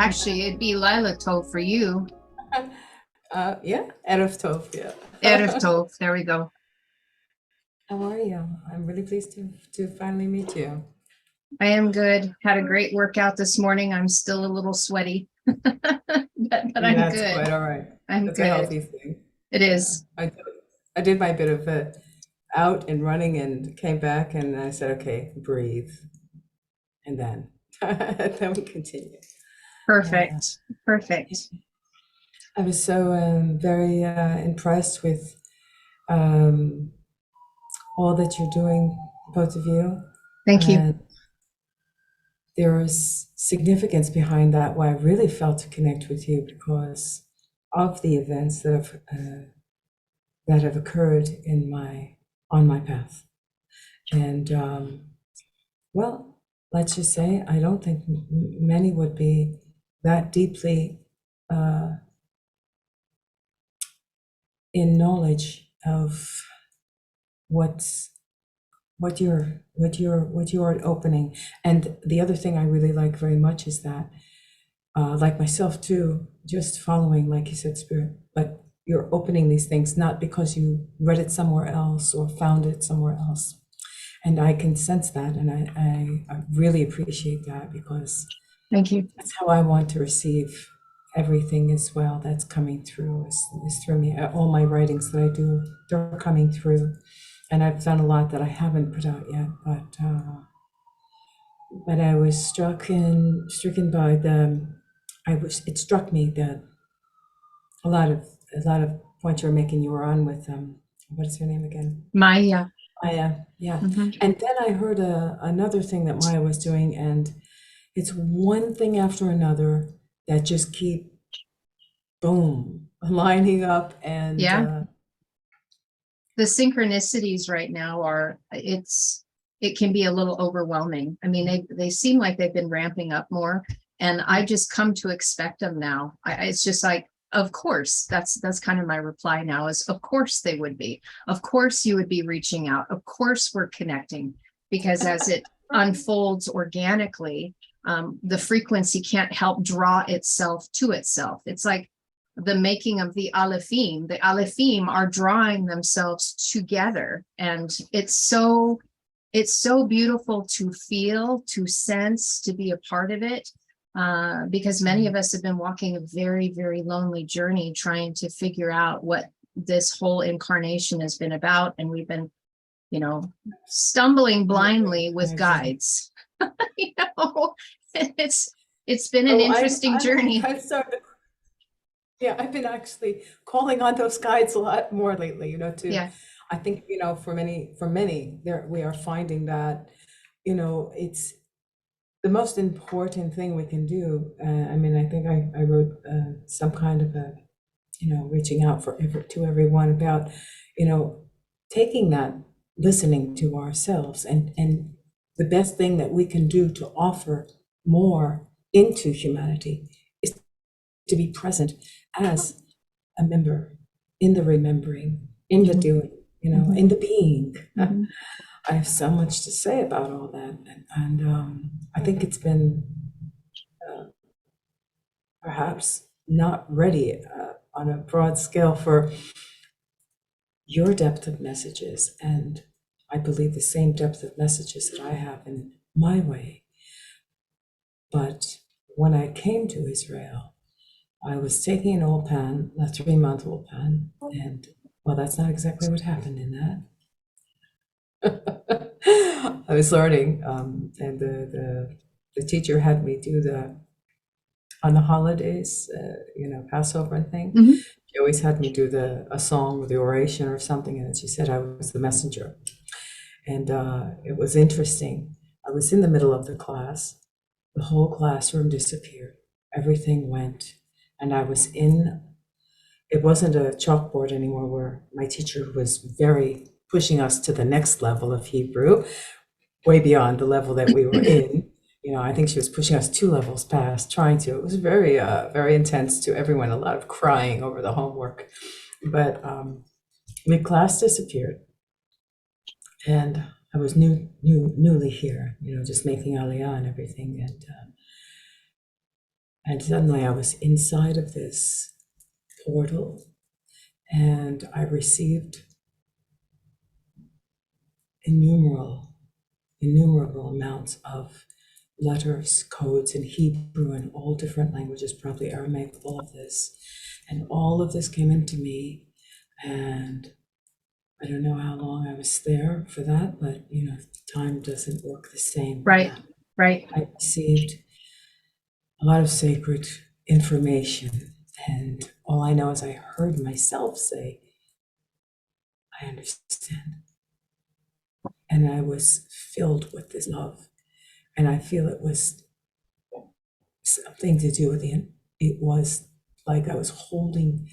Actually, it'd be Lila Tov for you. Yeah, Erev Tov, yeah. Erev Tov. There we go. How are you? I'm really pleased to finally meet you. I am good. Had a great workout this morning. I'm still a little sweaty, but I'm That's good. quite all right. I'm That's good. a healthy thing. It is. I did my bit of out and running and came back and I said, okay, breathe. And then we continue. Perfect. Perfect. I was so very impressed with all that you're doing, both of you. Thank you. There is significance behind that, why I really felt to connect with you because of the events that have occurred on my path. And well, let's just say I don't think many would be that deeply in knowledge of what you're opening. And the other thing I really like very much is that, like myself too, just following, like you said, spirit, but you're opening these things not because you read it somewhere else or found it somewhere else. And I can sense that, and I really appreciate that because thank you. That's how I want to receive everything as well that's coming through is through me. All my writings that I do, they're coming through. And I've done a lot that I haven't put out yet, but I was stricken by it struck me that a lot of points you were making, you were on with what is her name again? Maya. Maya, yeah. And then I heard another thing that Maya was doing, and it's one thing after another that just keep boom lining up. And the synchronicities right now it can be a little overwhelming. I mean, they seem like they've been ramping up more, and I just come to expect them now. It's just like, of course, that's kind of my reply now is, of course they would be. Of course you would be reaching out. Of course we're connecting, because as it unfolds organically, the frequency can't help draw itself to itself. It's like the making of the Alephim. The Alephim are drawing themselves together, and it's so beautiful to feel, to sense, to be a part of it. Because many of us have been walking a very, very lonely journey trying to figure out what this whole incarnation has been about. And we've been, stumbling blindly with guides. It's been an interesting journey. I've been actually calling on those guides a lot more lately, too. Yeah. I think, for many, we are finding that, it's the most important thing we can do. I think I wrote some kind of a, reaching out to everyone about, taking that, listening to ourselves, and the best thing that we can do to offer more into humanity is to be present as a member in the remembering, in the doing, in the being. I have so much to say about all that, and I think it's been perhaps not ready on a broad scale for your depth of messages, and I believe the same depth of messages that I have in my way. But when I came to Israel, I was taking an Ulpan, a 3-month Ulpan, and well, that's not exactly what happened in that. I was learning, and the teacher had me do on the holidays, Passover and thing. She always had me do a song with the oration or something, and she said I was the messenger. And it was interesting. I was in the middle of the class. The whole classroom disappeared. Everything went. And I was it wasn't a chalkboard anymore, where my teacher was very pushing us to the next level of Hebrew, way beyond the level that we were in. I think she was pushing us 2 levels past, trying to. It was very, very intense to everyone, a lot of crying over the homework. But the class disappeared. And I was newly here, just making Aliyah and everything. And suddenly I was inside of this portal, and I received innumerable amounts of letters, codes in Hebrew and all different languages, probably Aramaic, all of this. And all of this came into me. And I don't know how long I was there for that, but time doesn't work the same. Right, right. I received a lot of sacred information. And all I know is I heard myself say, I understand. And I was filled with this love. And I feel it was something to do with it was like I was holding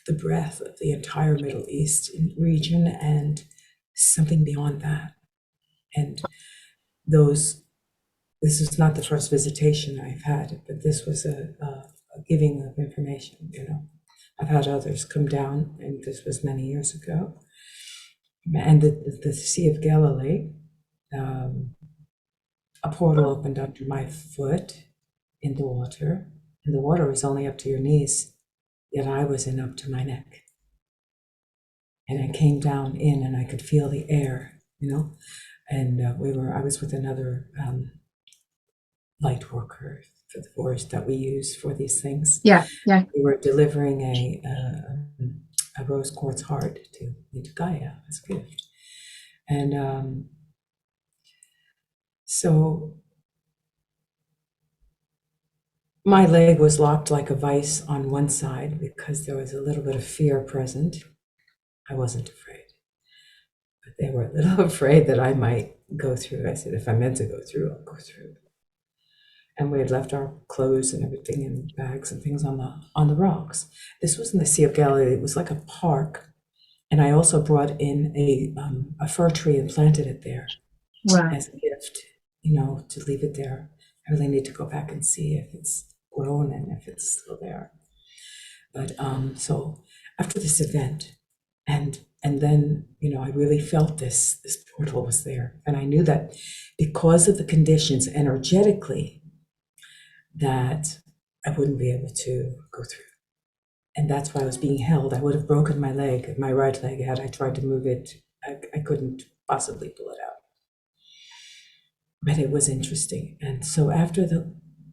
the breath of the entire Middle East region and something beyond that. And this is not the first visitation I've had, but this was a giving of information. I've had others come down, and this was many years ago. And the Sea of Galilee, a portal opened under my foot in the water, and the water was only up to your knees, yet I was in up to my neck. And I came down in, and I could feel the air, and I was with another light worker for the forest that we use for these things. Yeah, yeah. We were delivering a rose quartz heart into Gaia as a gift. And so my leg was locked like a vice on one side because there was a little bit of fear present. I wasn't afraid, but they were a little afraid that I might go through. I said, if I'm meant to go through, I'll go through. And we had left our clothes and everything in bags and things on the rocks. This was in the Sea of Galilee. It was like a park. And I also brought in a fir tree and planted it there. Wow. As a gift, to leave it there. I really need to go back and see if it's grown and if it's still there. But so after this event, and then I really felt this portal was there, and I knew that because of the conditions energetically, that I wouldn't be able to go through. And that's why I was being held. I would have broken my leg, my right leg, had I tried to move it. I couldn't possibly pull it out. But it was interesting. And so I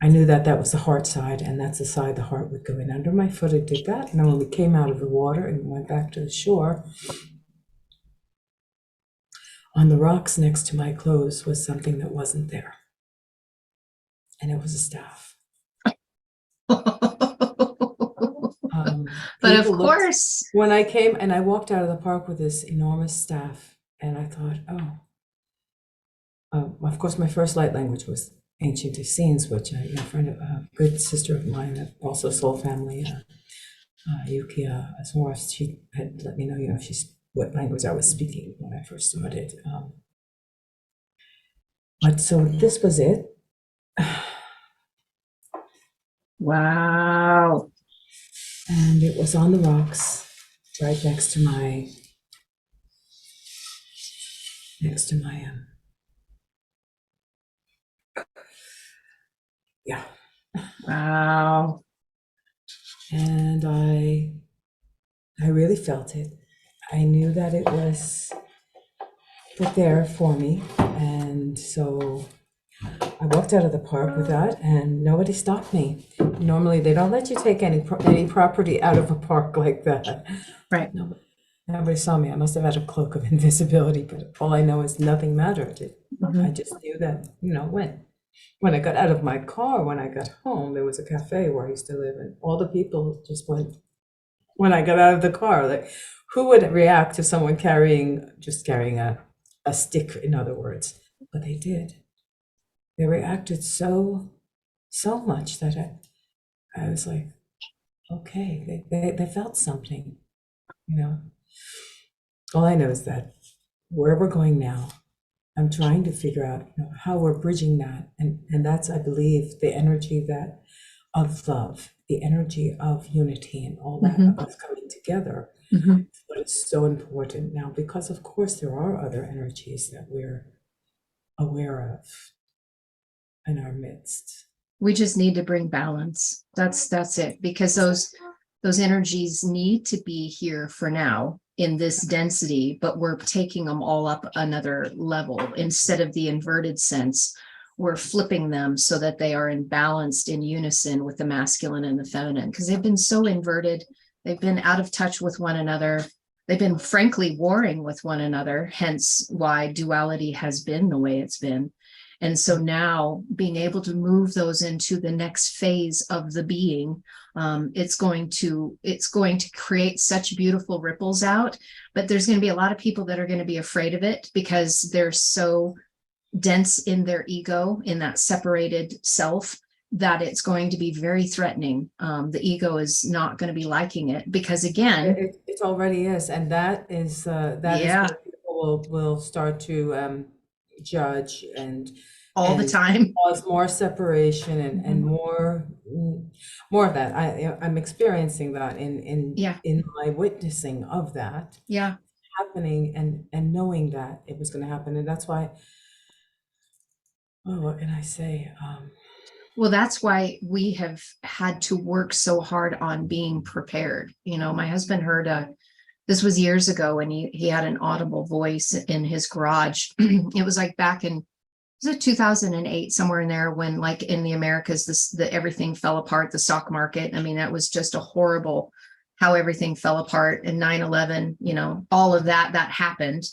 knew that was the heart side, and that's the side the heart would go in. Under my foot, it did that. And then when we came out of the water and went back to the shore, on the rocks next to my clothes was something that wasn't there. And it was a staff. But of course, when I came and I walked out of the park with this enormous staff, and I thought, of course, my first light language was ancient Essenes, which a good sister of mine, also soul family, Yukia Azores, she had let me know, what language I was speaking when I first started. But so this was it. Wow. And it was on the rocks right next to my yeah. Wow. And I really felt it. I knew that it was put there for me. And so I walked out of the park with that, and nobody stopped me. Normally, they don't let you take any property out of a park like that. Right. Nobody saw me. I must have had a cloak of invisibility, but all I know is nothing mattered. I just knew that, when I got out of my car, when I got home, there was a cafe where I used to live, and all the people just went, when I got out of the car, like, who would react to someone carrying a stick, in other words? But they did. They reacted so much that I was like, okay, they felt something, All I know is that where we're going now, I'm trying to figure out how we're bridging that. And that's, I believe, the energy of love, the energy of unity and all that of us coming together. But it's so important now because, of course, there are other energies that we're aware of in our midst. We just need to bring balance. That's it, because those energies need to be here for now in this density, but we're taking them all up another level. Instead of the inverted sense, we're flipping them so that they are in balanced, in unison with the masculine and the feminine, because they've been so inverted. They've been out of touch with one another. They've been frankly warring with one another, hence why duality has been the way it's been. And so now being able to move those into the next phase of the being, it's going to create such beautiful ripples out. But there's going to be a lot of people that are going to be afraid of it because they're so dense in their ego, in that separated self, that it's going to be very threatening. The ego is not going to be liking it because, again, it already is, and that is where people will start to judge and all the time cause more separation and more of that. I'm experiencing that in my witnessing of that happening and knowing that it was going to happen, and that's why. Oh, what can I say? Well, that's why we have had to work so hard on being prepared. You know, my husband heard this was years ago, and he had an audible voice in his garage. It was like back in, was it 2008, somewhere in there, when like in the Americas, everything fell apart, the stock market. I mean, that was just a horrible how everything fell apart, and 9/11, you know, all of that happened.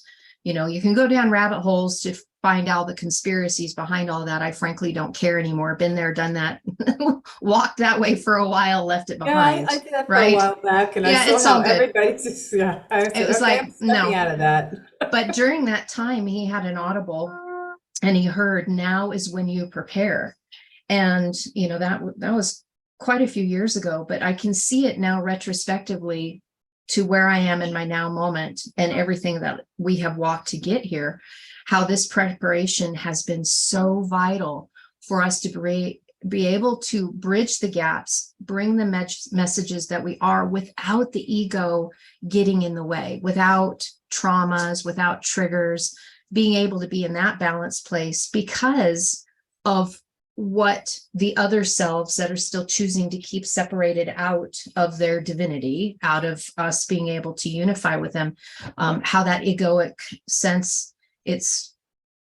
You know, you can go down rabbit holes to find out the conspiracies behind all that. I frankly don't care anymore. Been there, done that, walked that way for a while, left it behind. Yeah, I did that for a while back, and I saw it's how all good. everybody's just, it was like, I'm stepping out of that. But during that time, he had an audible, and he heard, "Now is when you prepare." And, you know, that was quite a few years ago, but I can see it now retrospectively to where I am in my now moment and everything that we have walked to get here, how this preparation has been so vital for us to be able to bridge the gaps, bring the messages that we are without the ego getting in the way, without traumas, without triggers, being able to be in that balanced place because of what the other selves that are still choosing to keep separated out of their divinity, out of us being able to unify with them, how that egoic sense,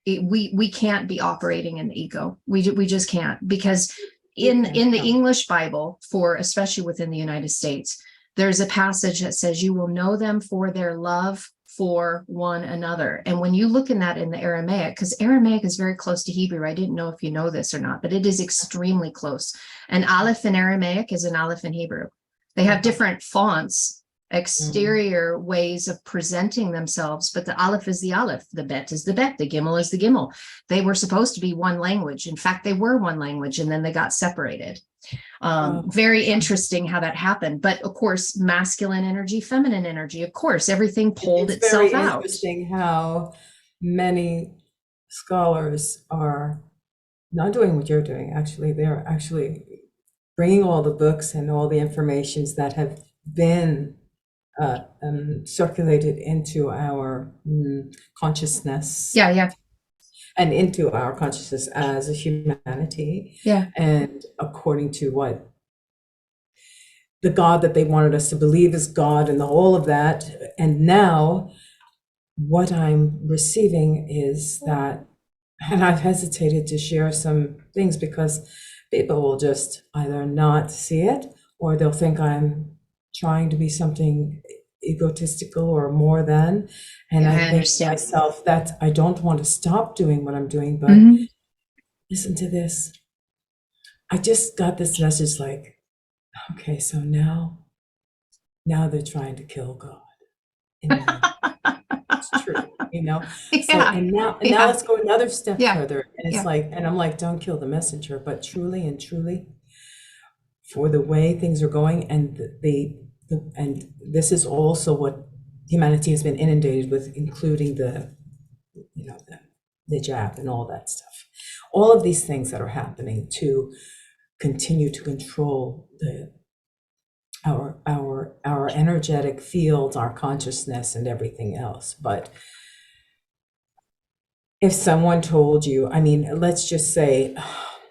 we can't be operating in the ego. We just can't, because in the English Bible, especially within the United States, there's a passage that says you will know them for their love for one another. And when you look in that in the Aramaic, because Aramaic is very close to Hebrew, I didn't know if you know this or not, but it is extremely close. An aleph in Aramaic is an aleph in Hebrew. They have different fonts, exterior ways of presenting themselves, but the aleph is the aleph, the bet is the bet, the gimel is the gimel. They were supposed to be one language. In fact, they were one language, and then they got separated. Very interesting how that happened. But of course, masculine energy, feminine energy, of course, everything pulled itself out. It's very interesting how many scholars are not doing what you're doing. Actually, they're actually bringing all the books and all the informations that have been circulated into our consciousness. And into our consciousness as a humanity. And according to what the God that they wanted us to believe is God and all of that. And now what I'm receiving is that, and I've hesitated to share some things because people will just either not see it, or they'll think I'm trying to be something egotistical or more than, and I think to myself that I don't want to stop doing what I'm doing, but listen to this. I just got this message like, okay, so now they're trying to kill God. It's true, you know. So and now let's go another step further, and it's like, and I'm like, don't kill the messenger, but truly and truly, for the way things are going, and and this is also what humanity has been inundated with, including the jab and all that stuff. All of these things that are happening to continue to control our energetic fields, our consciousness, and everything else. But if someone told you, I mean, let's just say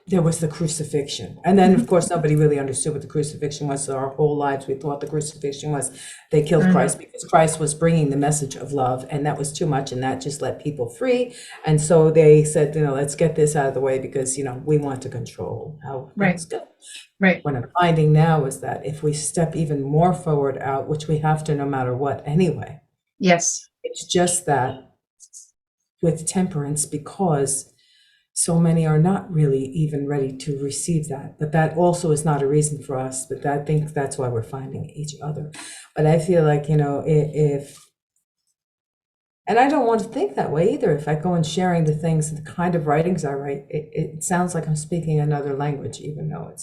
there was the crucifixion. And then, of course, nobody really understood what the crucifixion was. So our whole lives, we thought the crucifixion was they killed Christ because Christ was bringing the message of love, and that was too much, and that just let people free. And so they said, let's get this out of the way because, we want to control how things go. Right. What I'm finding now is that if we step even more forward out, which we have to no matter what anyway. Yes. It's just that with temperance, because so many are not really even ready to receive that. But that also is not a reason for us, but I think that's why we're finding each other. But I feel like, if, and I don't want to think that way either. If I go and sharing the things, the kind of writings I write, it sounds like I'm speaking another language, even though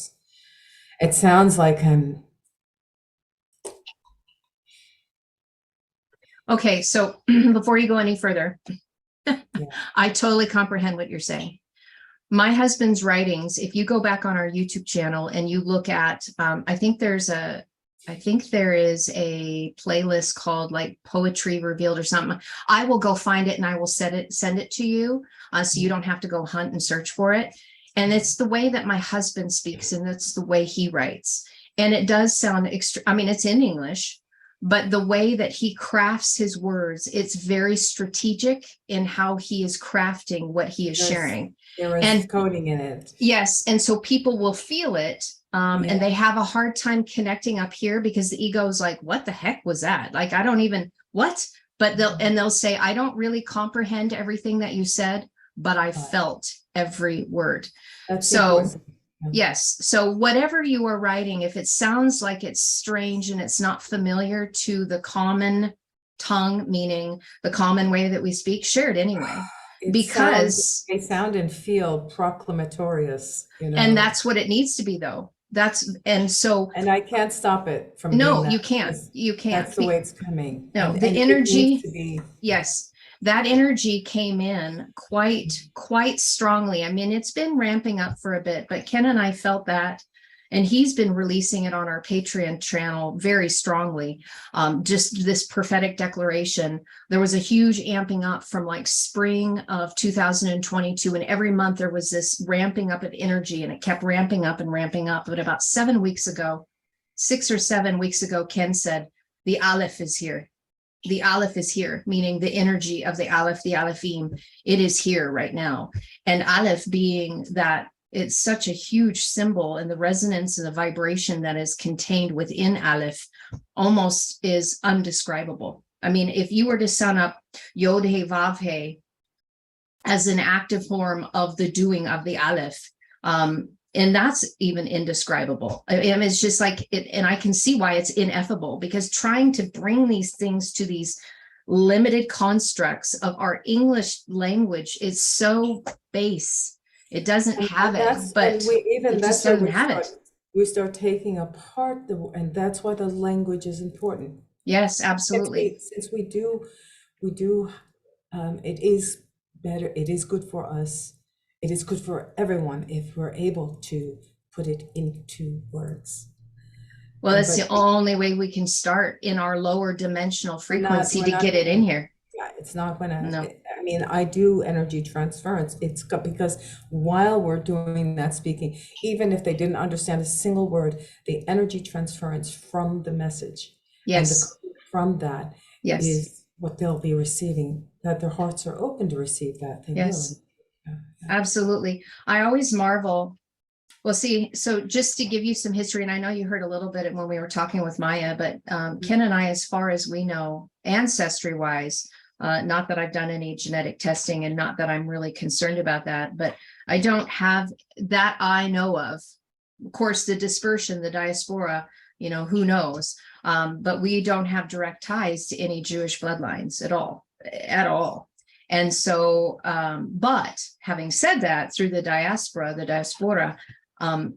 it sounds like I'm. Okay, so before you go any further, I totally comprehend what you're saying. My husband's writings, if you go back on our YouTube channel and you look at, I think there is a playlist called like Poetry Revealed or something. I will go find it and I will send it to you, so you don't have to go hunt and search for it. And it's the way that my husband speaks, and it's the way he writes. And it does sound it's in English, but the way that he crafts his words, it's very strategic in how he is crafting what he is sharing. There is coding in it. Yes. And so people will feel it. And they have a hard time connecting up here because the ego is like, what the heck was that? Like, I don't even, what? But they'll say, I don't really comprehend everything that you said, but I felt every word. That's so yes. So whatever you are writing, if it sounds like it's strange and it's not familiar to the common tongue, meaning the common way that we speak, share it anyway. Because they sound and feel proclamatorious, and that's what it needs to be, though. And I can't stop it from no, being you can't. That's the way it's coming. No, the energy. Yes, that energy came in quite strongly. I mean, it's been ramping up for a bit, but Ken and I felt that, and he's been releasing it on our Patreon channel very strongly. Just this prophetic declaration. There was a huge amping up from like spring of 2022, and every month there was this ramping up of energy, and it kept ramping up and ramping up. But about 6 or 7 weeks ago, Ken said, the Aleph is here. The Aleph is here, meaning the energy of the Aleph, the Alephim. It is here right now. And Aleph being that it's such a huge symbol, and the resonance and the vibration that is contained within Aleph almost is undescribable. I mean, if you were to sum up Yod He Vav He as an active form of the doing of the Aleph, and that's even indescribable. I mean, it's just like it, and I can see why it's ineffable, because trying to bring these things to these limited constructs of our English language is so base. It doesn't have it, but it just doesn't have it. We start taking apart and that's why the language is important. Yes, absolutely. Since we do, it is better. It is good for us. It is good for everyone if we're able to put it into words. Well, that's the only way we can start in our lower dimensional frequency to get it in here. Yeah, it's not gonna. No. I mean, I do energy transference. It's because while we're doing that speaking, even if they didn't understand a single word, the energy transference from the message, yes, and from that, yes, is what they'll be receiving. That their hearts are open to receive that. They yes. will. Absolutely. I always marvel. Well, see, so just to give you some history, and I know you heard a little bit when we were talking with Maya, but Ken and I, as far as we know, ancestry-wise, not that I've done any genetic testing and not that I'm really concerned about that, but I don't have that I know of. Of course, the dispersion, the diaspora, who knows? But we don't have direct ties to any Jewish bloodlines at all. And so, but having said that, through the diaspora,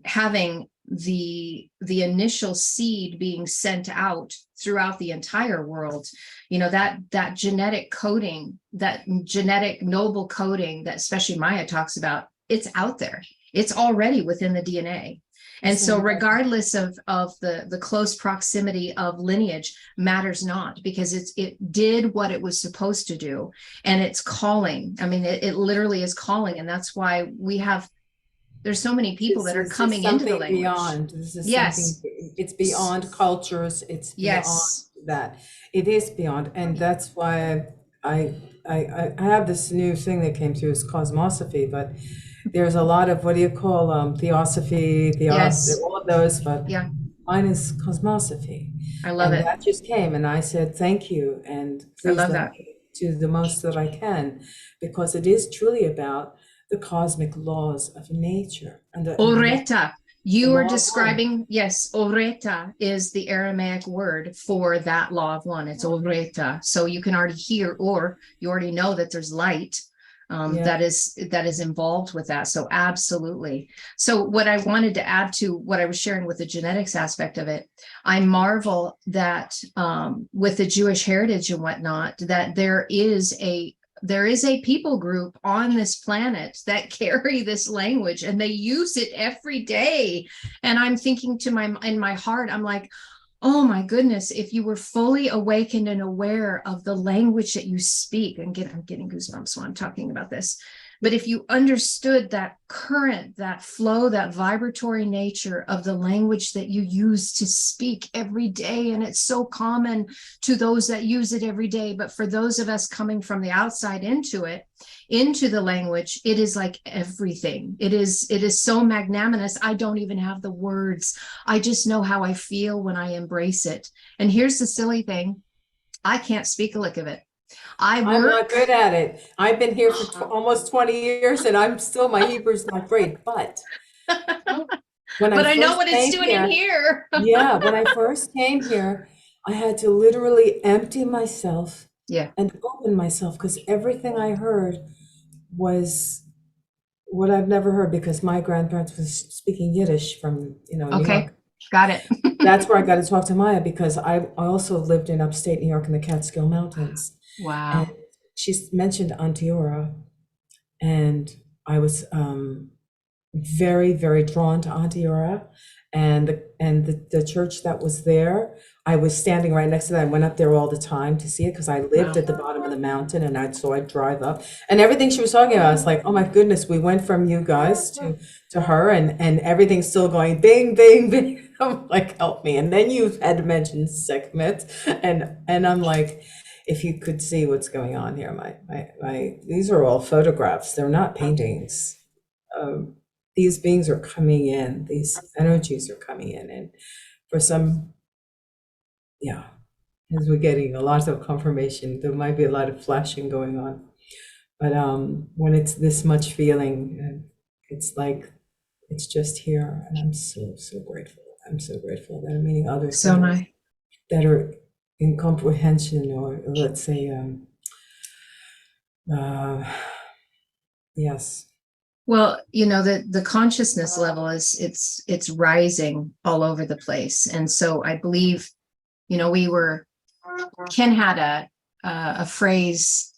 having the initial seed being sent out throughout the entire world, that genetic coding, that genetic noble coding that especially Maya talks about, it's out there. It's already within the DNA. And so regardless of the close proximity of lineage matters not, because it did what it was supposed to do, and it's calling. I mean, it literally is calling. And that's why we have There's so many people that are This is coming into the something language. beyond. This is Yes. something, it's beyond cultures, it's beyond Yes. that. It is beyond, and that's why I have this new thing that came through, is cosmosophy, but there's a lot of, what do you call, theosophy, Yes. all of those, but Yeah. mine is cosmosophy. I love And it. that just came, and I said, thank you, and I please love let that. me do the most that I can, because it is truly about the cosmic laws of nature and the Oreta. You are law of one. describing, yes, oreta is the Aramaic word for that law of one. It's oreta. So you can already hear, or you already know that there's light Yeah. that is involved with that. So absolutely. So what I wanted to add to what I was sharing with the genetics aspect of it, I marvel that with the Jewish heritage and whatnot, that there is a people group on this planet that carry this language and they use it every day. And I'm thinking in my heart, I'm like, oh my goodness, if you were fully awakened and aware of the language that you speak, and I'm getting goosebumps when I'm talking about this. But if you understood that current, that flow, that vibratory nature of the language that you use to speak every day, and it's so common to those that use it every day, but for those of us coming from the outside into it, into the language, it is like everything. It is so magnanimous. I don't even have the words. I just know how I feel when I embrace it. And here's the silly thing. I can't speak a lick of it. I'm not good at it. I've been here for almost 20 years and my Hebrew's not great, but when I but I know first what it's came doing in here, here. yeah, when I first came here, I had to literally empty myself Yeah. and open myself, because everything I heard was what I've never heard, because my grandparents was speaking Yiddish from, New Okay. York. Got it. That's where I got to talk to Maya, because I also lived in upstate New York in the Catskill Mountains. And Wow. she mentioned Antiora, and I was very, very drawn to Antiora, and the church that was there. I was standing right next to that. I went up there all the time to see it, because I lived Wow. at the bottom of the mountain, and I'd drive up, and everything she was talking about, I was like, oh my goodness, we went from you guys to her, and everything's still going bing, bing, bing. I'm like, help me. And then you had to mention Sekhmet, and I'm like, if you could see what's going on here, my these are all photographs. They're not paintings. These beings are coming in. These energies are coming in, and for some, yeah, as we're getting a lot of confirmation, there might be a lot of flashing going on. But when it's this much feeling, it's like it's just here, and I'm so grateful. I'm so grateful that I'm meeting others So nice. that are in comprehension, or let's say, yes. Well, the consciousness level is it's rising all over the place. And so I believe, Ken had a phrase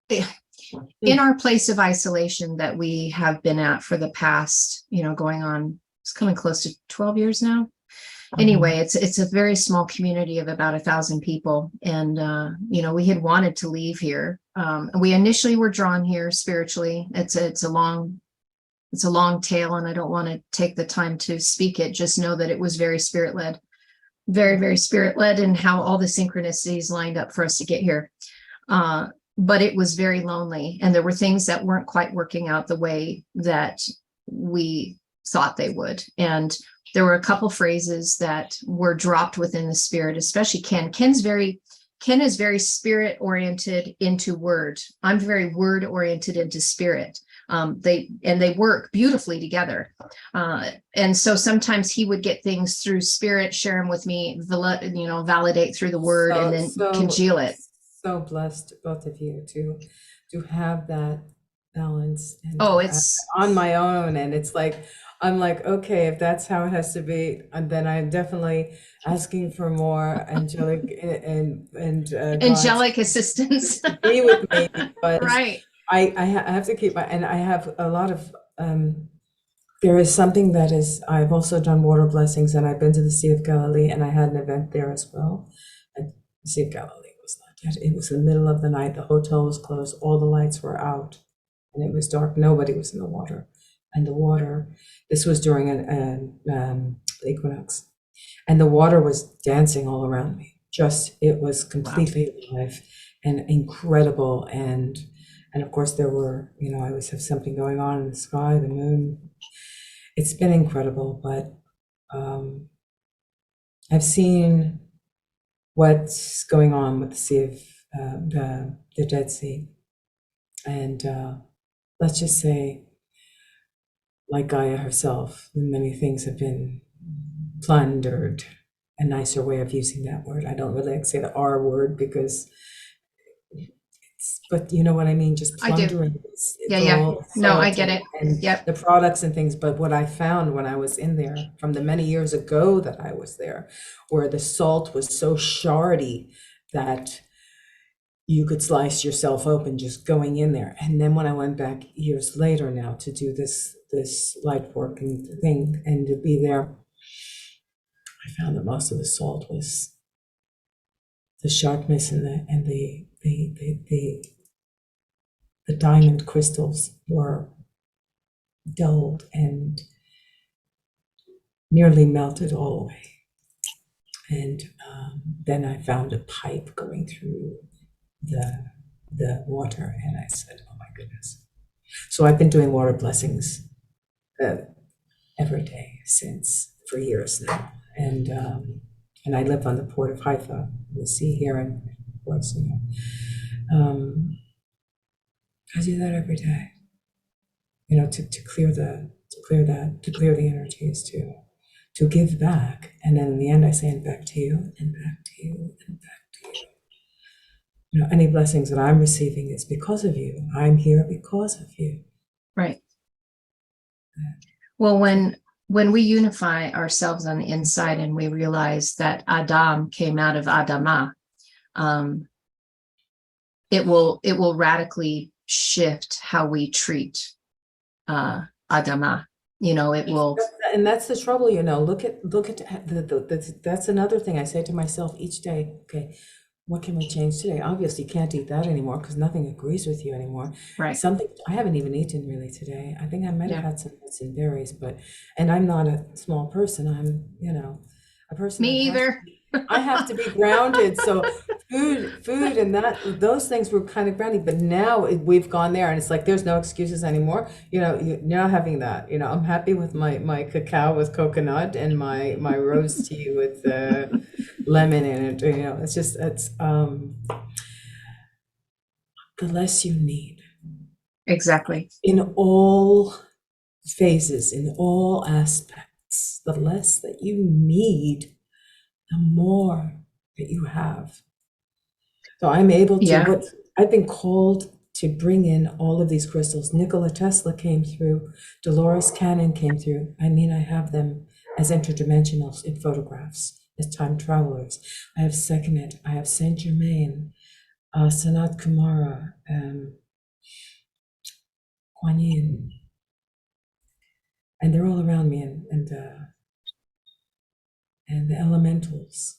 in our place of isolation that we have been at for the past, going on, it's coming close to 12 years now. Anyway, it's a very small community of about 1,000 people. And, we had wanted to leave here. And we initially were drawn here spiritually. It's a long tale, and I don't want to take the time to speak it. Just know that it was very spirit led, very, very spirit led, and how all the synchronicities lined up for us to get here. But it was very lonely, and there were things that weren't quite working out the way that we thought they would. And there were a couple phrases that were dropped within the spirit, especially Ken. Ken is very spirit oriented into word. I'm very word oriented into spirit. They work beautifully together. And so sometimes he would get things through spirit, share them with me, validate through the word, and then congeal it. So blessed, both of you, to have that balance, and it's on my own. And it's like, I'm like, okay, if that's how it has to be, and then I'm definitely asking for more angelic and angelic assistance to be with me, because right. I have to keep and I have a lot of there is something that is, I've also done water blessings, and I've been to the Sea of Galilee, and I had an event there as well. And the Sea of Galilee was not yet. It was the middle of the night. The hotel was closed. All the lights were out, and it was dark. Nobody was in the water. and the water. This was during an equinox, and the water was dancing all around me. Just, it was completely alive and incredible. And of course there were, I always have something going on in the sky, the moon. It's been incredible, but I've seen what's going on with the Sea of the Dead Sea, and let's just say, like Gaia herself, many things have been plundered. A nicer way of using that word. I don't really like to say the R word because but you know what I mean, just plundering. It's yeah. No, I get it. And the products and things. But what I found when I was in there from the many years ago that I was there, where the salt was so shardy that you could slice yourself open just going in there. And then when I went back years later now to do this light work and thing and to be there, I found that most of the salt was the sharpness and the diamond crystals were dulled and nearly melted all away. And then I found a pipe going through the water, and I said, "Oh my goodness!" So I've been doing water blessings every day for years now, and I live on the port of Haifa, the sea here in ports. I do that every day, to clear the energies, to give back, and then in the end I say, and back to you, and back to you, and back to you. Any blessings that I'm receiving is because of you. I'm here because of you. Right. Well, when we unify ourselves on the inside and we realize that Adam came out of Adamah, it will radically shift how we treat Adamah. It will. And that's the trouble, look at that's another thing I say to myself each day. Okay, what can we change today? Obviously you can't eat that anymore because nothing agrees with you anymore. Right. Something I haven't even eaten really today. I think I might have had some nuts and berries, and I'm not a small person. I'm, a person. Me either. I have to be grounded. So food and those things were kind of grounding, but now we've gone there and it's like, there's no excuses anymore. You're not having that. I'm happy with my cacao with coconut and my rose tea with lemon in it. It's the less you need. Exactly. In all phases, in all aspects, the less that you need, the more that you have. So I'm able to, I've been called to bring in all of these crystals. Nikola Tesla came through, Dolores Cannon came through. I have them as interdimensionals in photographs, as time travelers. I have Sekhmet, I have Saint Germain, Sanat Kumara, Kuan Yin. And they're all around me, and the elementals.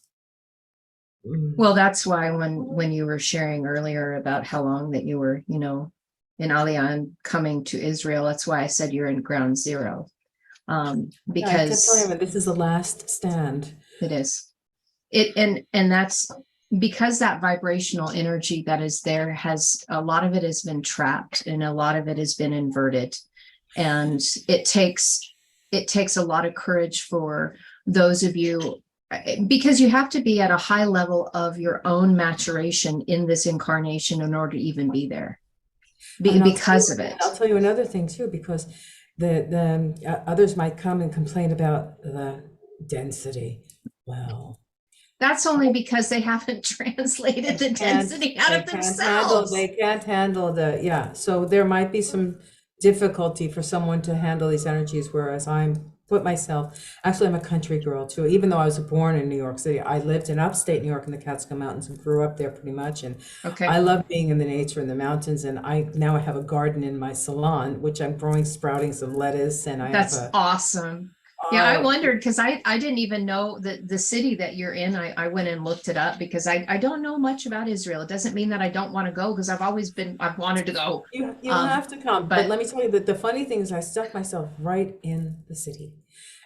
Well, that's why when you were sharing earlier about how long that you were, in Aliyah and coming to Israel, that's why I said you're in ground zero. Because I kept telling him this is the last stand. It is. And that's because that vibrational energy that is there has, a lot of it has been trapped and a lot of it has been inverted. And it takes a lot of courage for those of you, because you have to be at a high level of your own maturation in this incarnation in order to even be there because of it. I'll tell you another thing too, because the others might come and complain about the density. Well, that's only because they haven't translated the density out of themselves. They can't handle so there might be some difficulty for someone to handle these energies, whereas I'm a country girl too. Even though I was born in New York City, I lived in upstate New York in the Catskill Mountains and grew up there pretty much. And I love being in the nature in the mountains. And I have a garden in my salon, which I'm sprouting some lettuce, and that's awesome. Yeah, I wondered because I didn't even know that the city that you're in. I went and looked it up because I don't know much about Israel. It doesn't mean that I don't want to go because I've wanted to go. You have to come, but But let me tell you that the funny thing is I stuck myself right in the city.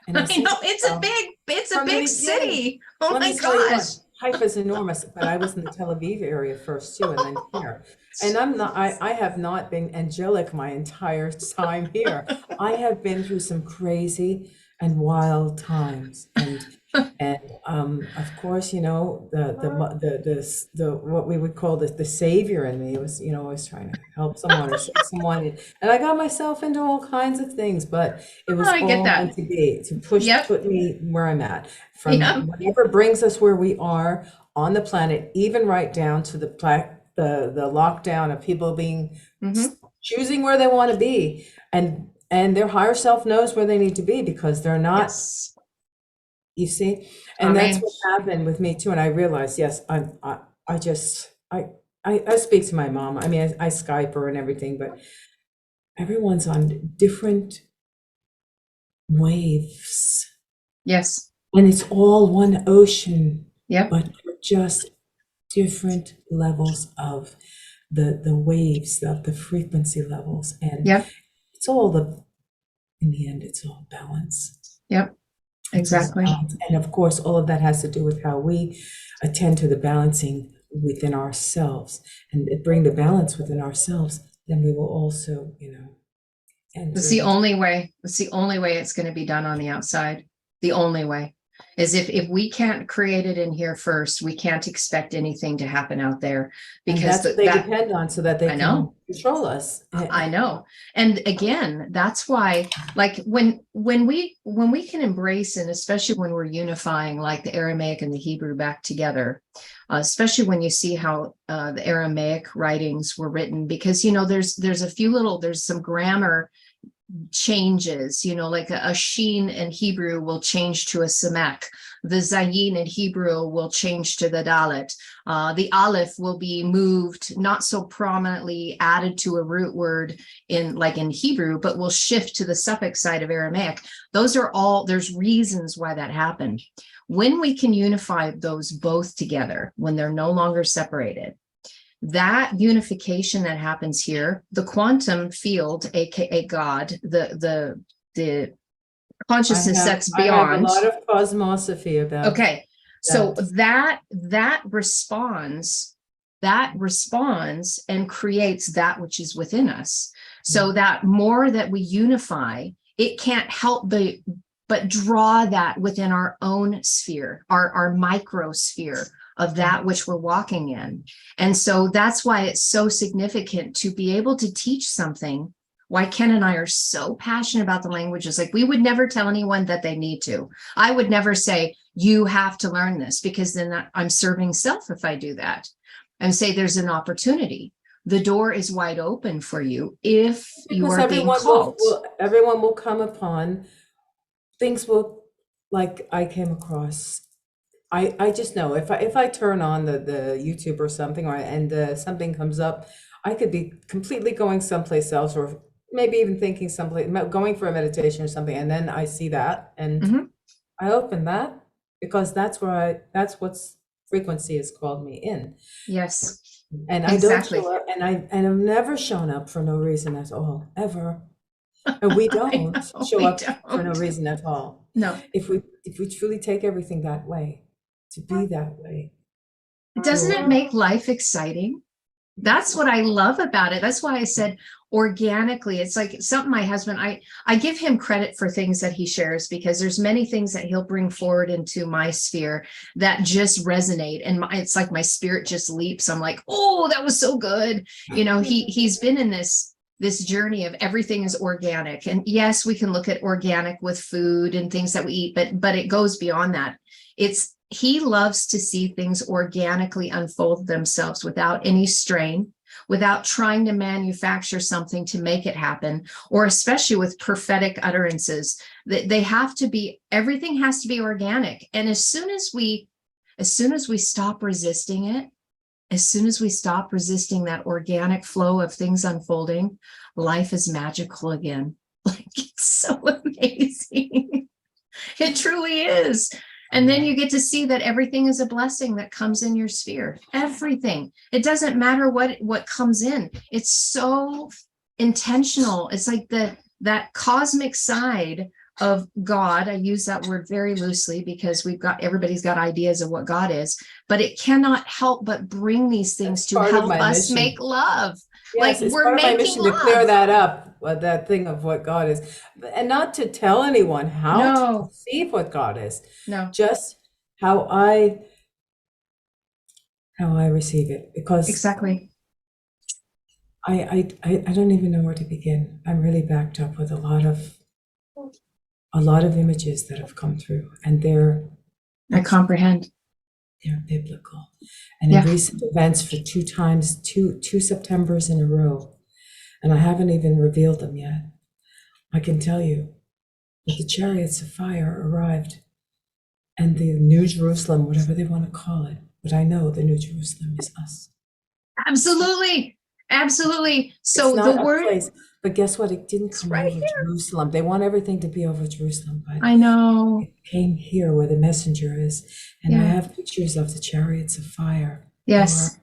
And I I said know to myself it's a from the big beginning, city. Oh let my me tell you what, gosh. Haifa's enormous, but I was in the Tel Aviv area first too, and then here. And I have not been angelic my entire time here. I have been through some crazy and wild times. And of course, you know, the what we would call the savior in me was, you know, always trying to help someone or save someone. And I got myself into all kinds of things, but it was I get all that. meant to be to Yep. put me where I'm at. Yep. From whatever brings us where we are on the planet, even right down to the lockdown of people being Hmm. choosing where they want to be, and their higher self knows where they need to be because they're not, Yes. you see. I And that's mean, what happened with me too. And I realized, yes, I just I speak to my mom. I mean, I Skype her and everything, but everyone's on different waves. yes. And it's all one ocean, Yep. but they're just different levels of the waves, of the frequency levels. And Yep. it's all in the end, it's all balance. Yep. It's all Exactly. balance. And of course, all of that has to do with how we attend to the balancing within ourselves and bring the balance within ourselves. Then we will also, you know, It's enter the into. only way. It's the only way it's going to be done on the outside. The only way is if we can't create it in here first, we can't expect anything to happen out there And because that's what they that depend on so that they I know. can control us. I know. And again, that's why, like when we can embrace, and especially when we're unifying like the Aramaic and the Hebrew back together, especially when you see how the Aramaic writings were written, because you know there's some grammar changes, you know, like a sheen in Hebrew will change to a samek. The zayin in Hebrew will change to the dalet. The aleph will be moved, not so prominently added to a root word in Hebrew, but will shift to the suffix side of Aramaic. There's reasons why that happened. When we can unify those both together, when they're no longer separated, that unification that happens here, the quantum field, aka God, the consciousness that's I have a beyond. lot of cosmosophy about Okay, so that. that responds and creates that which is within us. So that more that we unify, it can't help but draw that within our own sphere, our microsphere of that which we're walking in. And so that's why it's so significant to be able to teach something. Why Ken and I are so passionate about the languages. Like we would never tell anyone that they need to. I would never say, you have to learn this, because then I'm serving self if I do that. And say there's an opportunity. The door is wide open for you if you Because are being everyone called. everyone will come upon things will, like I came across. I just know if I turn on the YouTube or something, something comes up, I could be completely going someplace else, or maybe even thinking someplace, going for a meditation or something, and then I see that and Mhm. I open that because that's what's frequency has called me in. Yes, And I don't exactly. show up, and I've never shown up for no reason at all, ever. And we I don't know, show we up for no don't. reason at all. No. If we truly take everything that way, to be that way, Doesn't it we'll, make life exciting? That's what I love about it. That's why I said organically. It's like something my husband, I give him credit for things that he shares, because there's many things that he'll bring forward into my sphere that just resonate. And it's like my spirit just leaps. I'm like, oh, that was so good. You know, he's been in this journey of everything is organic. And yes, we can look at organic with food and things that we eat, but it goes beyond that. He loves to see things organically unfold themselves without any strain, without trying to manufacture something to make it happen, or especially with prophetic utterances. They have to be, everything has to be organic. And as soon as we stop resisting it, as soon as we stop resisting that organic flow of things unfolding, life is magical again. Like it's so amazing. It truly is. And then you get to see that everything is a blessing that comes in your sphere. Everything. It doesn't matter what comes in. It's so intentional. It's like that cosmic side of God. I use that word very loosely because everybody's got ideas of what God is, but it cannot help but bring these things to help us make love. Yes, Like it's we're part of my making mission to clear love. that up, that thing of what God is, and not to tell anyone how to No, perceive what God is, no, just how I receive it, because exactly. I don't even know where to begin. I'm really backed up with a lot of images that have come through, and I comprehend. they're biblical. And in Yeah. recent events, for two Septembers in a row, and I haven't even revealed them yet, I can tell you that the chariots of fire arrived, and the New Jerusalem, whatever they want to call it, but I know the New Jerusalem is us. Absolutely. Absolutely. It's So not the a word, place, but guess what? It didn't it's come right over here. Jerusalem. They want everything to be over Jerusalem, but I know. it came here where the messenger is. And I Yeah. have pictures of the chariots of fire. Yes. They are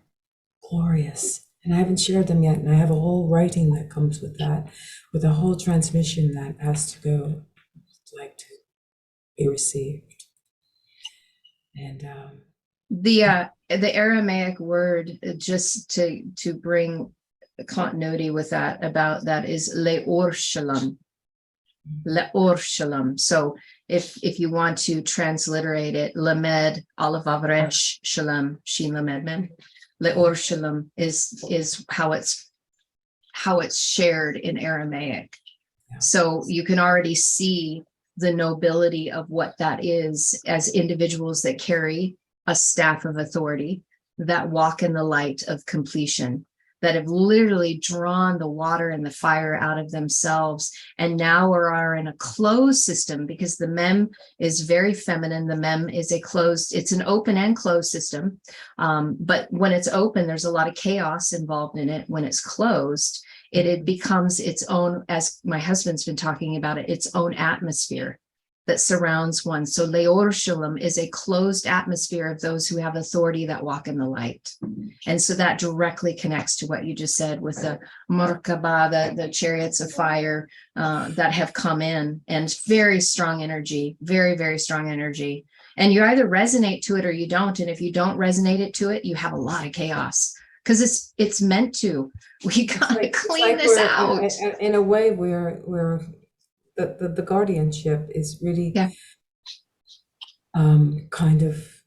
glorious. And I haven't shared them yet. And I have a whole writing that comes with that, with a whole transmission that has to go, like, to be received. And The Aramaic word, just to bring continuity with that, about that, is leor shalom. Leor shalom. So if you want to transliterate it, lamed aleph avresh shalom shin lamed men, leor shalom is how it's shared in Aramaic. Yeah. So you can already see the nobility of what that is, as individuals that carry a staff of authority, that walk in the light of completion, that have literally drawn the water and the fire out of themselves, and now are in a closed system, because the mem is very feminine. The mem is it's an open and closed system. But when it's open, there's a lot of chaos involved in it. When it's closed, it becomes its own, as my husband's been talking about it, its own atmosphere that surrounds one. So Leor Shalom is a closed atmosphere of those who have authority that walk in the light. And so that directly connects to what you just said with the Merkaba, the chariots of fire that have come in, and very strong energy, very, very strong energy. And you either resonate to it or you don't. And if you don't resonate it to it, you have a lot of chaos, because it's meant to. We gotta clean this out. In a way, we're the guardianship is really kind of,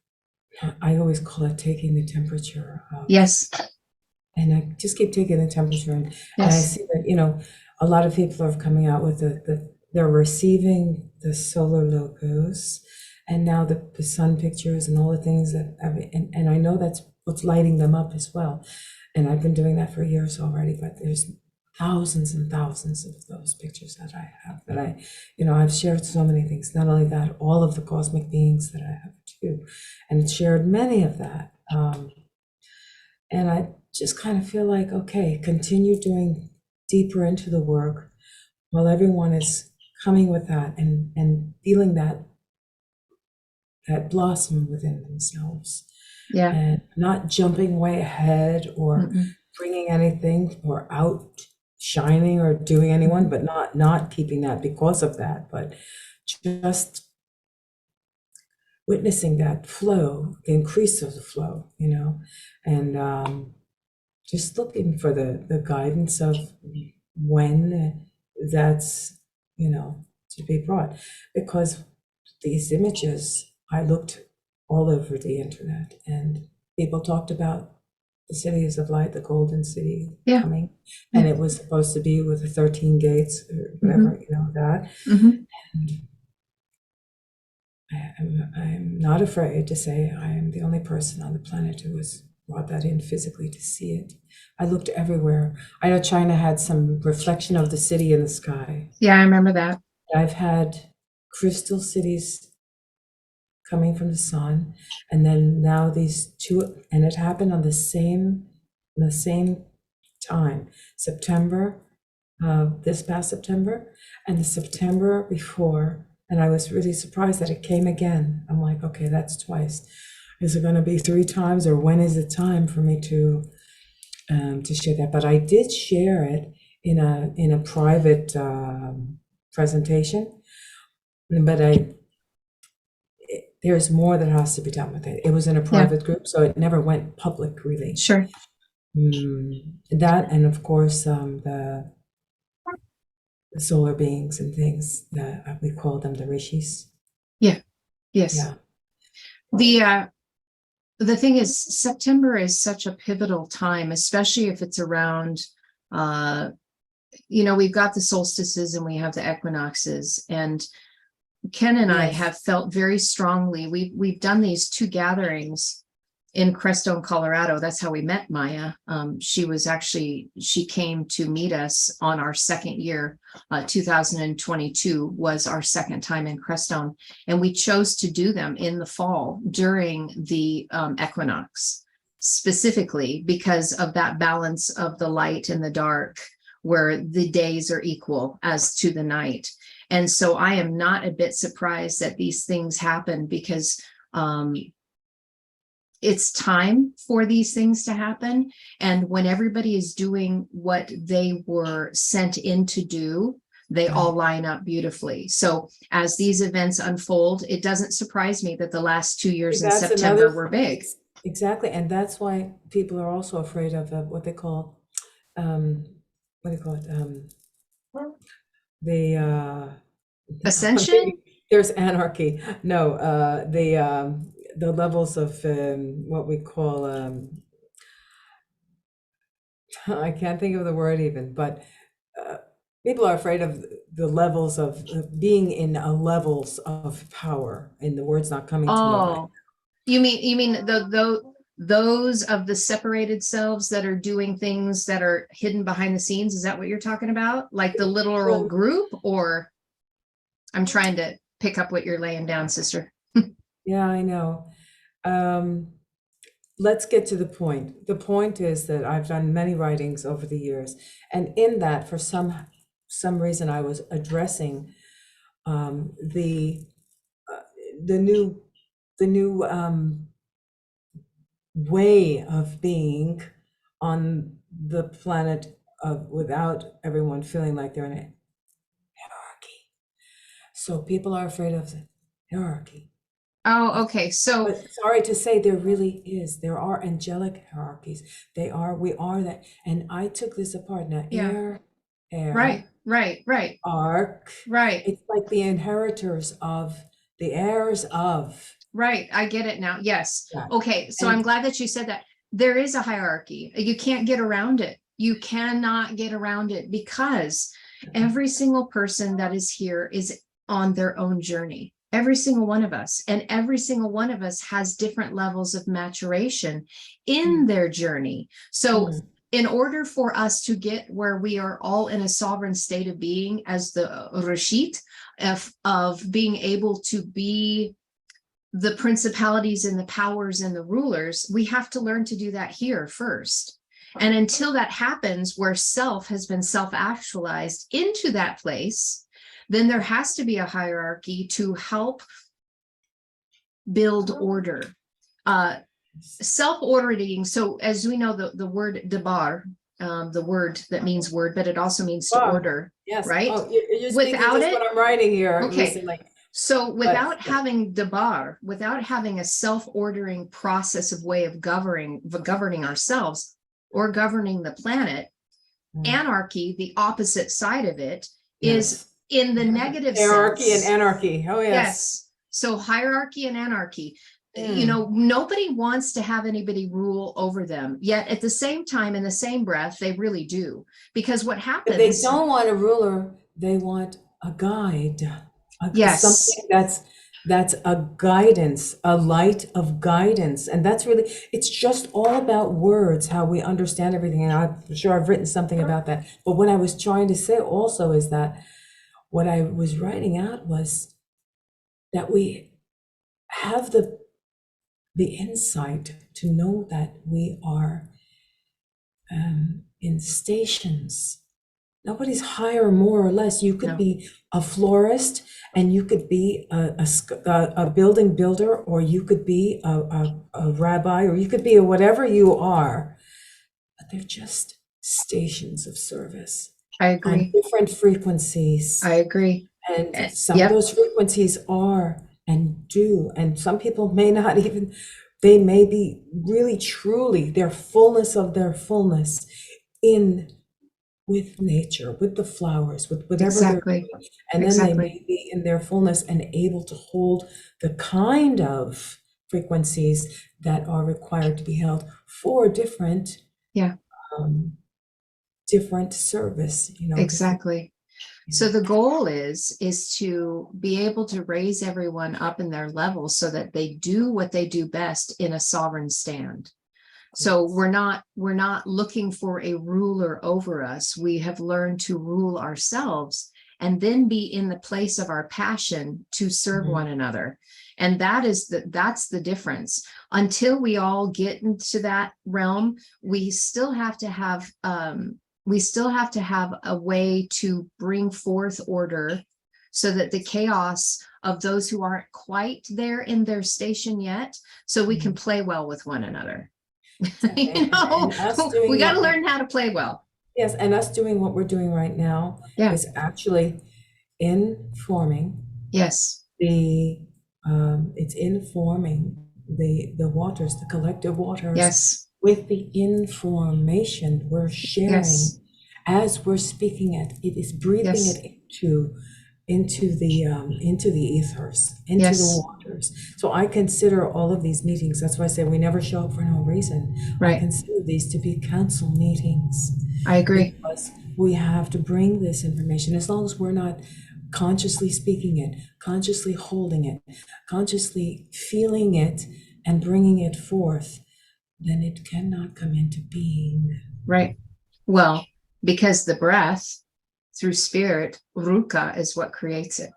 I always call it taking the temperature of, yes, and I just keep taking the temperature, and I yes, see that a lot of people are coming out with they're receiving the solar logos, and now the sun pictures and all the things that and I know that's what's lighting them up as well. And I've been doing that for years already, but there's thousands and thousands of those pictures that I have, that I've shared so many things. Not only that, all of the cosmic beings that I have too, and shared many of that. And I just kind of feel like, okay, continue doing deeper into the work while everyone is coming with that and feeling that blossom within themselves. yeah, and not jumping way ahead or bringing anything or outshining or doing anyone, but not keeping that because of that, but just witnessing that flow, the increase of the flow, and just looking for the guidance of when that's, to be brought. Because these images, I looked all over the internet, and people talked about the cities of light, the golden city coming, and it was supposed to be with the 13 gates or whatever, that. And I'm not afraid to say I am the only person on the planet who has brought that in physically to see it. I looked everywhere. I know China had some reflection of the city in the sky. Yeah, I remember that. I've had crystal cities coming from the sun, and then now these two, and it happened on the same time, September, this past September, and the September before, And I was really surprised that it came again. I'm like, okay, that's twice. Is it going to be 3 times, or when is it time for me to share that? But I did share it in a private presentation. But there's more that has to be done with it. It was in a private group, so it never went public, really. Sure. That, and of course, the solar beings and things that we call them the rishis. Yeah. Yes. Yeah. The thing is, September is such a pivotal time, especially if it's around, we've got the solstices and we have the equinoxes, and Ken and I have felt very strongly. We've done these 2 gatherings in Crestone, Colorado. That's how we met Maya. She came to meet us on our second year. 2022 was our second time in Crestone, and we chose to do them in the fall during the equinox, specifically because of that balance of the light and the dark, where the days are equal as to the night. And so I am not a bit surprised that these things happen, because it's time for these things to happen. And when everybody is doing what they were sent in to do, they all line up beautifully. So as these events unfold, it doesn't surprise me that the last 2 years in September were big. Exactly. And that's why people are also afraid of what they call, what do you call it? The Ascension? There's anarchy. No, the levels of what we call, I can't think of the word even, but people are afraid of the levels of being in levels of power, and the word's not coming to me right now. You mean those of the separated selves that are doing things that are hidden behind the scenes? Is that what you're talking about? Like the literal group? Or I'm trying to pick up what you're laying down, sister. Yeah, I know. Let's get to the point. The point is that I've done many writings over the years, and in that, for some reason, I was addressing the new way of being on the planet without everyone feeling like they're in a hierarchy. So people are afraid of the hierarchy. Oh, okay. So, but sorry to say, there really is. There are angelic hierarchies. We are that. And I took this apart. Now, air, right, arc, right. It's like the inheritors of the heirs of. Right. I get it now. Yes. Yeah. Okay. So I'm glad that you said that. There is a hierarchy. You can't get around it. You cannot get around it, because every single person that is here is on their own journey. Every single one of us, and every single one of us has different levels of maturation in their journey. So in order for us to get where we are all in a sovereign state of being as the Rashid, of being able to be the principalities and the powers and the rulers, we have to learn to do that here first. And until that happens, where self has been self-actualized into that place, then there has to be a hierarchy to help build order. Self-ordering. So as we know, the word debar, the word that means word, but it also means to order. Yes. Right? Oh, you're without it, what I'm writing here. Okay. So without having debar, without having a self-ordering process of way of governing ourselves or governing the planet, anarchy, the opposite side of it, is in the negative hierarchy sense. And anarchy. Oh, Yes. So hierarchy and anarchy. Nobody wants to have anybody rule over them, yet at the same time, in the same breath, they really do. Because what happens, they don't want a ruler, they want a guide. Something that's a guidance, a light of guidance. And that's really, it's just all about words, how we understand everything. And I'm sure I've written something about that. But what I was trying to say also is that what I was writing out was that we have the insight to know that we are in stations, Nobody's higher, more or less. You could No. be a florist, and you could be a building builder, or you could be a rabbi, or you could be a whatever you are. But they're just stations of service I on agree. different frequencies. I agree. And some of Yep. those frequencies are and do, and some people may not even, they may be really truly their fullness of their fullness in with nature, with the flowers, with whatever they're Exactly. doing. And then they Exactly. may be in their fullness and able to hold the kind of frequencies that are required to be held for different, Yeah. different service, different, Exactly. So the goal is to be able to raise everyone up in their level so that they do what they do best in a sovereign stand. So we're not looking for a ruler over us. We have learned to rule ourselves and then be in the place of our passion to serve one another. And that's the difference. Until we all get into that realm, we still have to have a way to bring forth order so that the chaos of those who aren't quite there in their station yet, so we can play well with one another. and us doing We got to what learn how to play well. yes, and us doing what we're doing right now Yeah. is actually informing Yes. it's informing the waters, the collective waters, Yes. with the information we're sharing. Yes. As we're speaking it, it is breathing Yes. it into the ethers, into Yes. the waters. So I consider all of these meetings, that's why I say we never show up for no reason. Right. I consider these to be council meetings. I agree. Because we have to bring this information, as long as we're not consciously speaking it, consciously holding it, consciously feeling it and bringing it forth, then it cannot come into being. Right. Well, because the breath through spirit, ruka, is what creates it.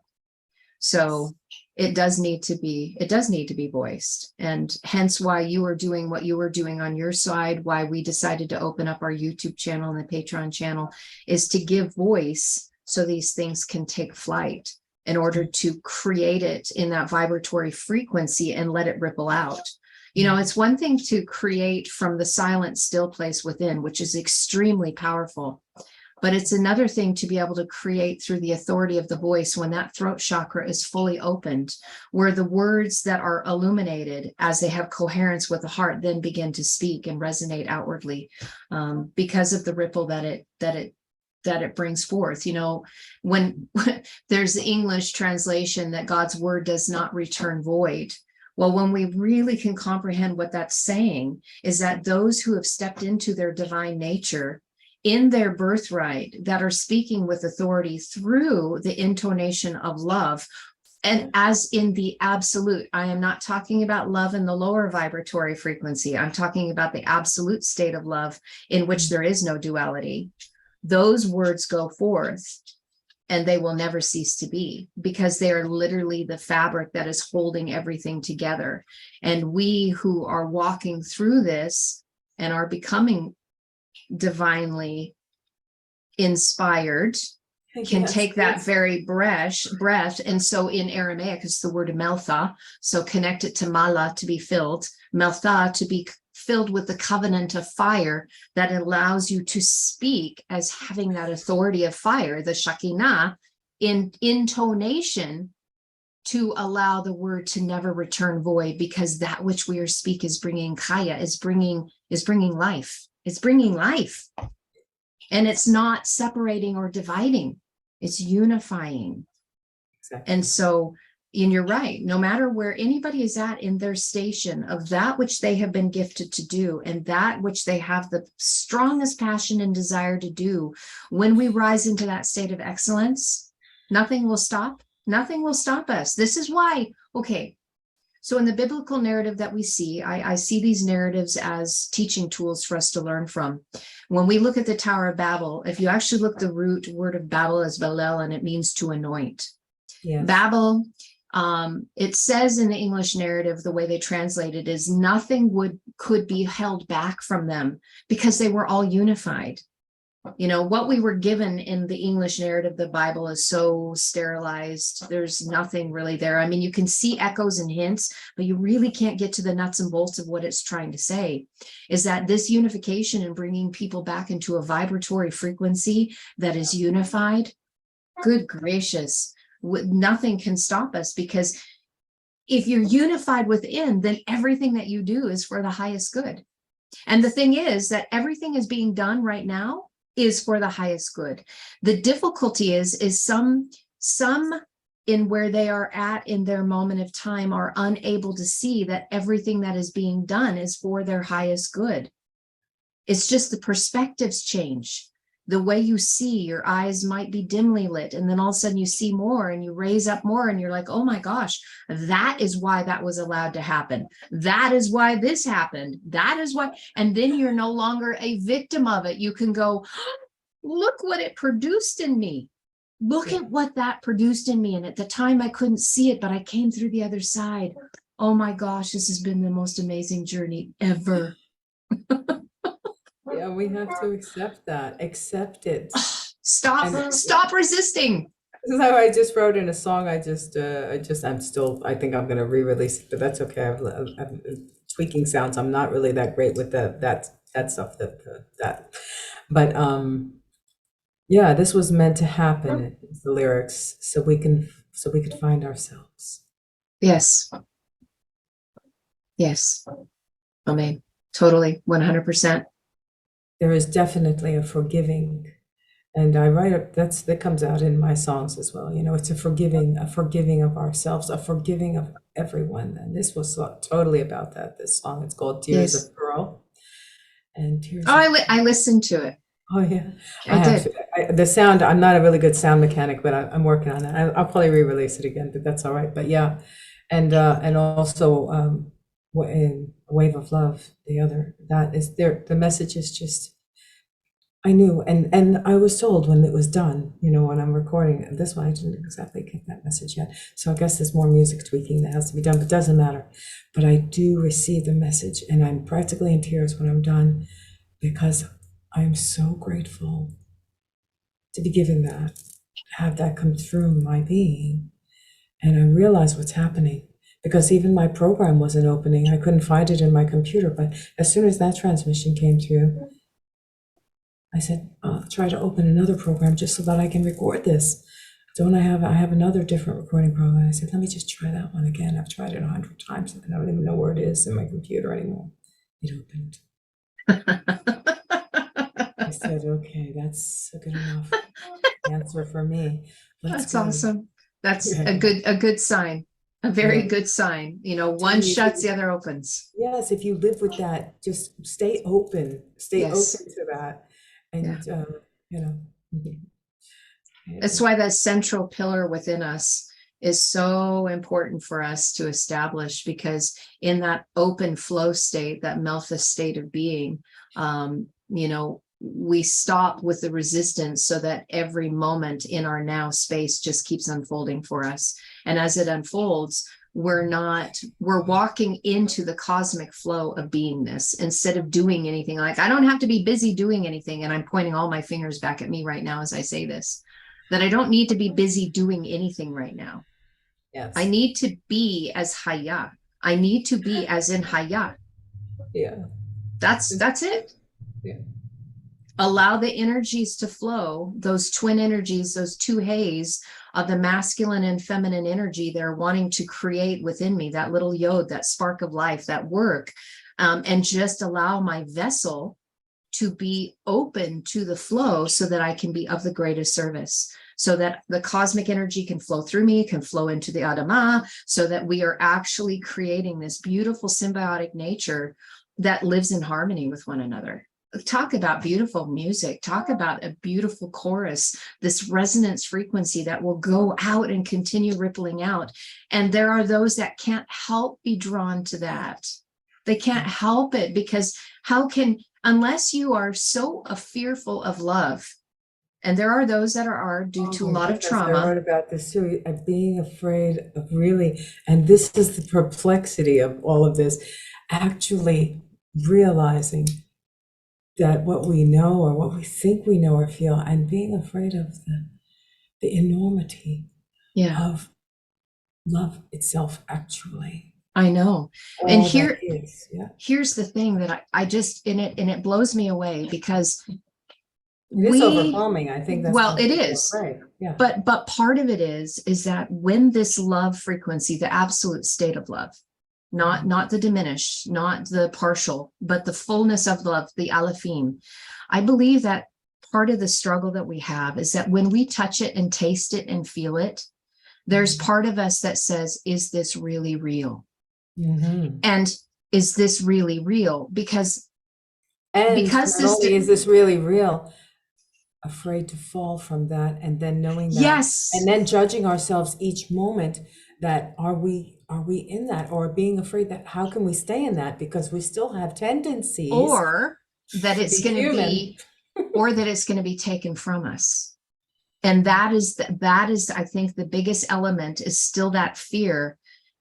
So it does need to be voiced. And hence why you are doing what you were doing on your side, why we decided to open up our YouTube channel and the Patreon channel, is to give voice so these things can take flight in order to create it in that vibratory frequency and let it ripple out. It's one thing to create from the silent, still place within, which is extremely powerful. But it's another thing to be able to create through the authority of the voice when that throat chakra is fully opened, where the words that are illuminated as they have coherence with the heart then begin to speak and resonate outwardly, because of the ripple that it brings forth. When there's the English translation that God's word does not return void. Well, when we really can comprehend what that's saying, is that those who have stepped into their divine nature in their birthright, that are speaking with authority through the intonation of love, and as in the absolute, I am not talking about love in the lower vibratory frequency. I'm talking about the absolute state of love in which there is no duality. Those words go forth and they will never cease to be, because they are literally the fabric that is holding everything together. And we who are walking through this and are becoming divinely inspired can take that very breath. And so in Aramaic, it's the word meltha. So connect it to mala, to be filled, meltha, to be filled with the covenant of fire that allows you to speak as having that authority of fire, the Shekinah, in intonation, to allow the word to never return void, because that which we are speak is bringing kaya, is bringing life. It's bringing life. And it's not separating or dividing, it's unifying. Exactly. And so, and you're right, no matter where anybody is at in their station of that which they have been gifted to do, and that which they have the strongest passion and desire to do, when we rise into that state of excellence, nothing will stop. Nothing will stop us. This is why, okay, so in the biblical narrative that we see, I see these narratives as teaching tools for us to learn from. When we look at the Tower of Babel, if you actually look, the root word of Babel is Balel, and it means to anoint. Yes. Babel, it says in the English narrative, the way they translate it is nothing could be held back from them, because they were all unified. You know, what we were given in the English narrative, the Bible is so sterilized. There's nothing really there. I mean, you can see echoes and hints, but you really can't get to the nuts and bolts of what it's trying to say. Is that this unification and bringing people back into a vibratory frequency that is unified? Good gracious, nothing can stop us, because if you're unified within, then everything that you do is for the highest good. And the thing is that everything is being done right now is for the highest good. The difficulty is some in where they are at in their moment of time are unable to see that everything that is being done is for their highest good. It's just the perspectives change. The way you see, your eyes might be dimly lit, and then all of a sudden you see more and you raise up more and you're like, oh my gosh, that is why that was allowed to happen. That is why this happened. That is why. And then you're no longer a victim of it. You can go, look what it produced in me. Look at what that produced in me. And at the time I couldn't see it, but I came through the other side. Oh my gosh, this has been the most amazing journey ever. Yeah, we have to accept that. Accept it. Stop resisting. So I just wrote in a song. I think I'm going to re-release it, but that's okay. I'm tweaking sounds. I'm not really that great with that stuff. But yeah, this was meant to happen. The lyrics, so we could find ourselves. Yes. Yes. I mean, totally, 100%. There is definitely a forgiving, and I write that comes out in my songs as well. You know, it's a forgiving of ourselves, a forgiving of everyone. And this was totally about that. This song, it's called Tears of Pearl. And Tears. Oh, I listened to it. Oh yeah, I did. The sound. I'm not a really good sound mechanic, but I'm working on that. I'll probably re-release it again, but that's all right. But yeah, and also in Wave of Love, that is there. The message is just, I knew, and I was told when it was done, you know, when I'm recording this one, I didn't exactly get that message yet. So I guess there's more music tweaking that has to be done, but it doesn't matter. But I do receive the message, and I'm practically in tears when I'm done, because I'm so grateful to be given that, to have that come through my being. And I realize what's happening, because even my program wasn't opening. I couldn't find it in my computer, but as soon as that transmission came through, I said, I'll try to open another program just so that I can record this. I have another different recording program. I said, let me just try that one again. I've tried it 100 times and I don't even know where it is in my computer anymore. It opened. I said, okay, that's a good enough answer for me. That's awesome. That's a good sign. A very good sign. You know, one shuts, the other opens. Yes, if you live with that, just stay open. Stay open to that. And you know, that's why that central pillar within us is so important for us to establish, because in that open flow state, that Melphis state of being, you know, we stop with the resistance, so that every moment in our now space just keeps unfolding for us. And as it unfolds, we're walking into the cosmic flow of beingness instead of doing anything. Like, I don't have to be busy doing anything. And I'm pointing all my fingers back at me right now as I say this, that I don't need to be busy doing anything right now. Yes. I need to be as Haya. I need to be as in Haya. Yeah. That's it. Yeah. Allow the energies to flow, those twin energies, those two haze of the masculine and feminine energy they're wanting to create within me, that little yod, that spark of life, that work, and just allow my vessel to be open to the flow, so that I can be of the greatest service, so that the cosmic energy can flow through me, can flow into the Adama, so that we are actually creating this beautiful symbiotic nature that lives in harmony with one another. Talk about beautiful music, talk about a beautiful chorus, this resonance frequency that will go out and continue rippling out. And there are those that can't help be drawn to that. They can't help it, because unless you are so fearful of love, and there are those that are due to a lot of trauma. I wrote about this too, being afraid of really, and this is the perplexity of all of this, actually realizing that what we know or what we think we know or feel, and being afraid of the enormity of love itself, actually. I know. And All that is, here's the thing that I just, and it blows me away, because it is overwhelming. I think that's well, why it people is. are afraid. Yeah. But part of it is that when this love frequency, the absolute state of love, not the diminished, not the partial, but the fullness of love, the Alephim, I believe that part of the struggle that we have is that when we touch it and taste it and feel it, there's part of us that says, is this really real? And is this really real? Because not only is this really real, afraid to fall from that, and then knowing that, yes, and then judging ourselves each moment, that are we in that, or being afraid that how can we stay in that, because we still have tendencies, or that it's going to be, or that it's going to be taken from us. And that is I think the biggest element is still that fear.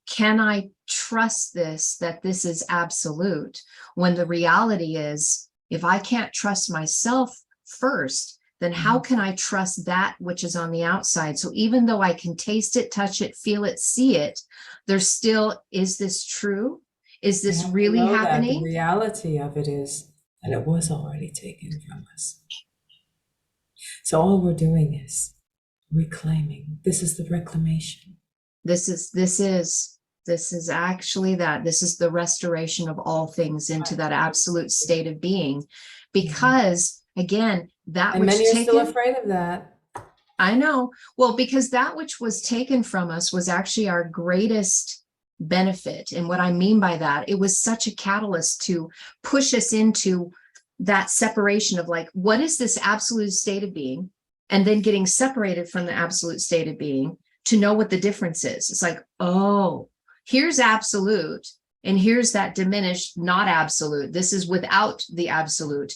Can I trust this, that this is absolute, when the reality is, if I can't trust myself first, then how can I trust that which is on the outside? So even though I can taste it, touch it, feel it, see it, there's still, is this true? Is this really happening? The reality of it is that it was already taken from us. So all we're doing is reclaiming. This is the reclamation. This is actually that. This is the restoration of all things into that absolute state of being. Because again, that and which many are still afraid of that. I know. Well, because that which was taken from us was actually our greatest benefit. And what I mean by that, it was such a catalyst to push us into that separation of like, what is this absolute state of being? And then getting separated from the absolute state of being to know what the difference is. It's like, oh, here's absolute, and here's that diminished, not absolute. This is without the absolute.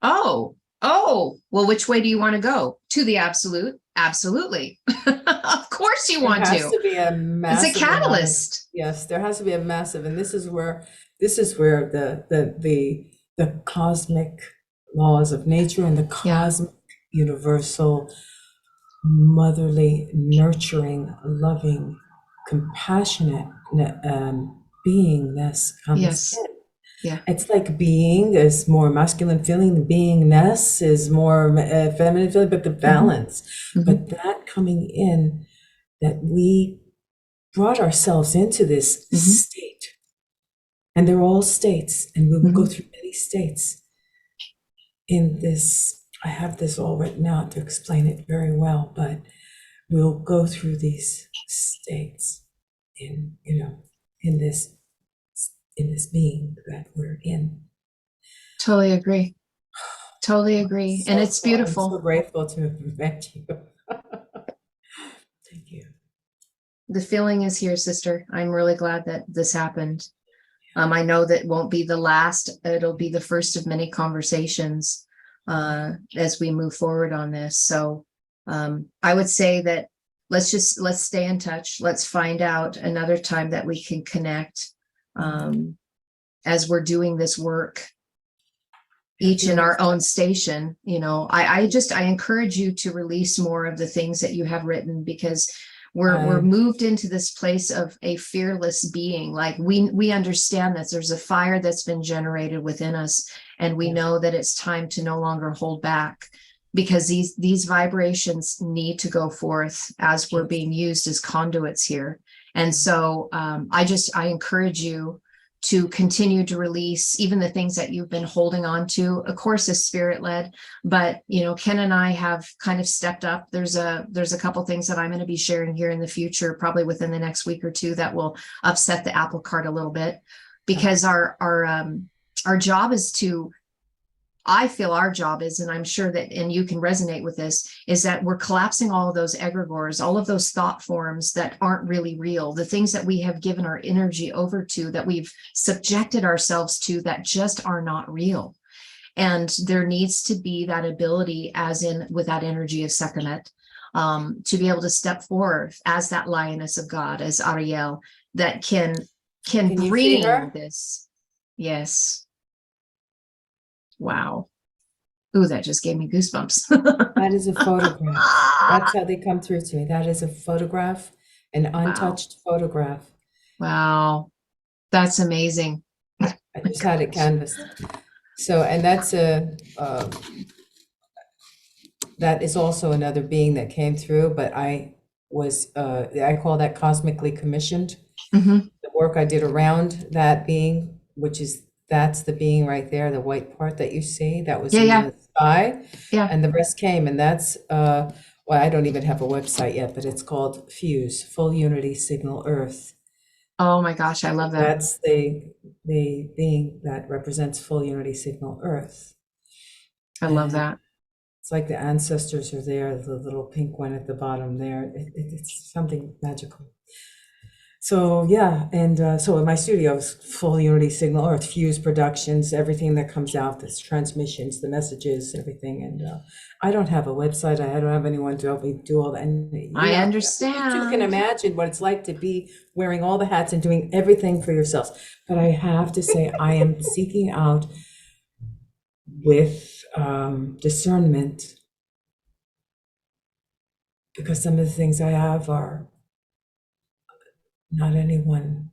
Oh, well, which way do you want to go? To the absolute? Absolutely. Of course you want to. There has to be a massive, it's a catalyst. Yes, there has to be a massive, and this is where the cosmic laws of nature and the cosmic universal motherly, nurturing, loving, compassionate beingness comes in. Yeah. It's like being is more masculine feeling, the beingness is more feminine feeling, but the balance, but that coming in, that we brought ourselves into this state, and they're all states, and we will go through many states in this. I have this all written out to explain it very well, but we'll go through these states in this being that we're in. Totally agree. And it's beautiful. I'm so grateful to have met you. Thank you. The feeling is here, sister. I'm really glad that this happened. I know that won't be the last. It'll be the first of many conversations as we move forward on this. So I would say that let's stay in touch. Let's find out another time that we can connect as we're doing this work, each in our own station. I encourage you to release more of the things that you have written, because we're moved into this place of a fearless being. Like we understand that there's a fire that's been generated within us, and we know that it's time to no longer hold back, because these vibrations need to go forth as we're being used as conduits here. And so I encourage you to continue to release even the things that you've been holding on to, of course, as spirit-led. But, Ken and I have kind of stepped up. There's a couple things that I'm going to be sharing here in the future, probably within the next week or two, that will upset the apple cart a little bit, because our job is to, I feel our job is, and I'm sure that, and you can resonate with this, is that we're collapsing all of those egregores, all of those thought forms that aren't really real, the things that we have given our energy over to, that we've subjected ourselves to, that just are not real. And there needs to be that ability, as in with that energy of Sekhmet, to be able to step forth as that lioness of God, as Ariel, that can bring this. Yes. Wow. Ooh, that just gave me goosebumps. That is a photograph. That's how they come through to me. That is a photograph, an untouched photograph. Wow. That's amazing. I just had it canvassed. So, and that's that is also another being that came through, but I call that cosmically commissioned. Mm-hmm. The work I did around that being, that's the being right there, the white part that you see, that was in the sky. Yeah. And the rest came, and that's, well, I don't even have a website yet, but it's called Fuse, Full Unity Signal Earth. Oh my gosh, I love that. That's the being that represents Full Unity Signal Earth. I love that. It's like the ancestors are there, the little pink one at the bottom there. It's something magical. So yeah, and so in my studio is Full Unity Signal Earth, Fuse Productions, everything that comes out, the transmissions, the messages, everything. And I don't have a website. I don't have anyone to help me do all that. And I You understand. can imagine what it's like to be wearing all the hats and doing everything for yourselves. But I have to say, I am seeking out with discernment, because some of the things I have are not anyone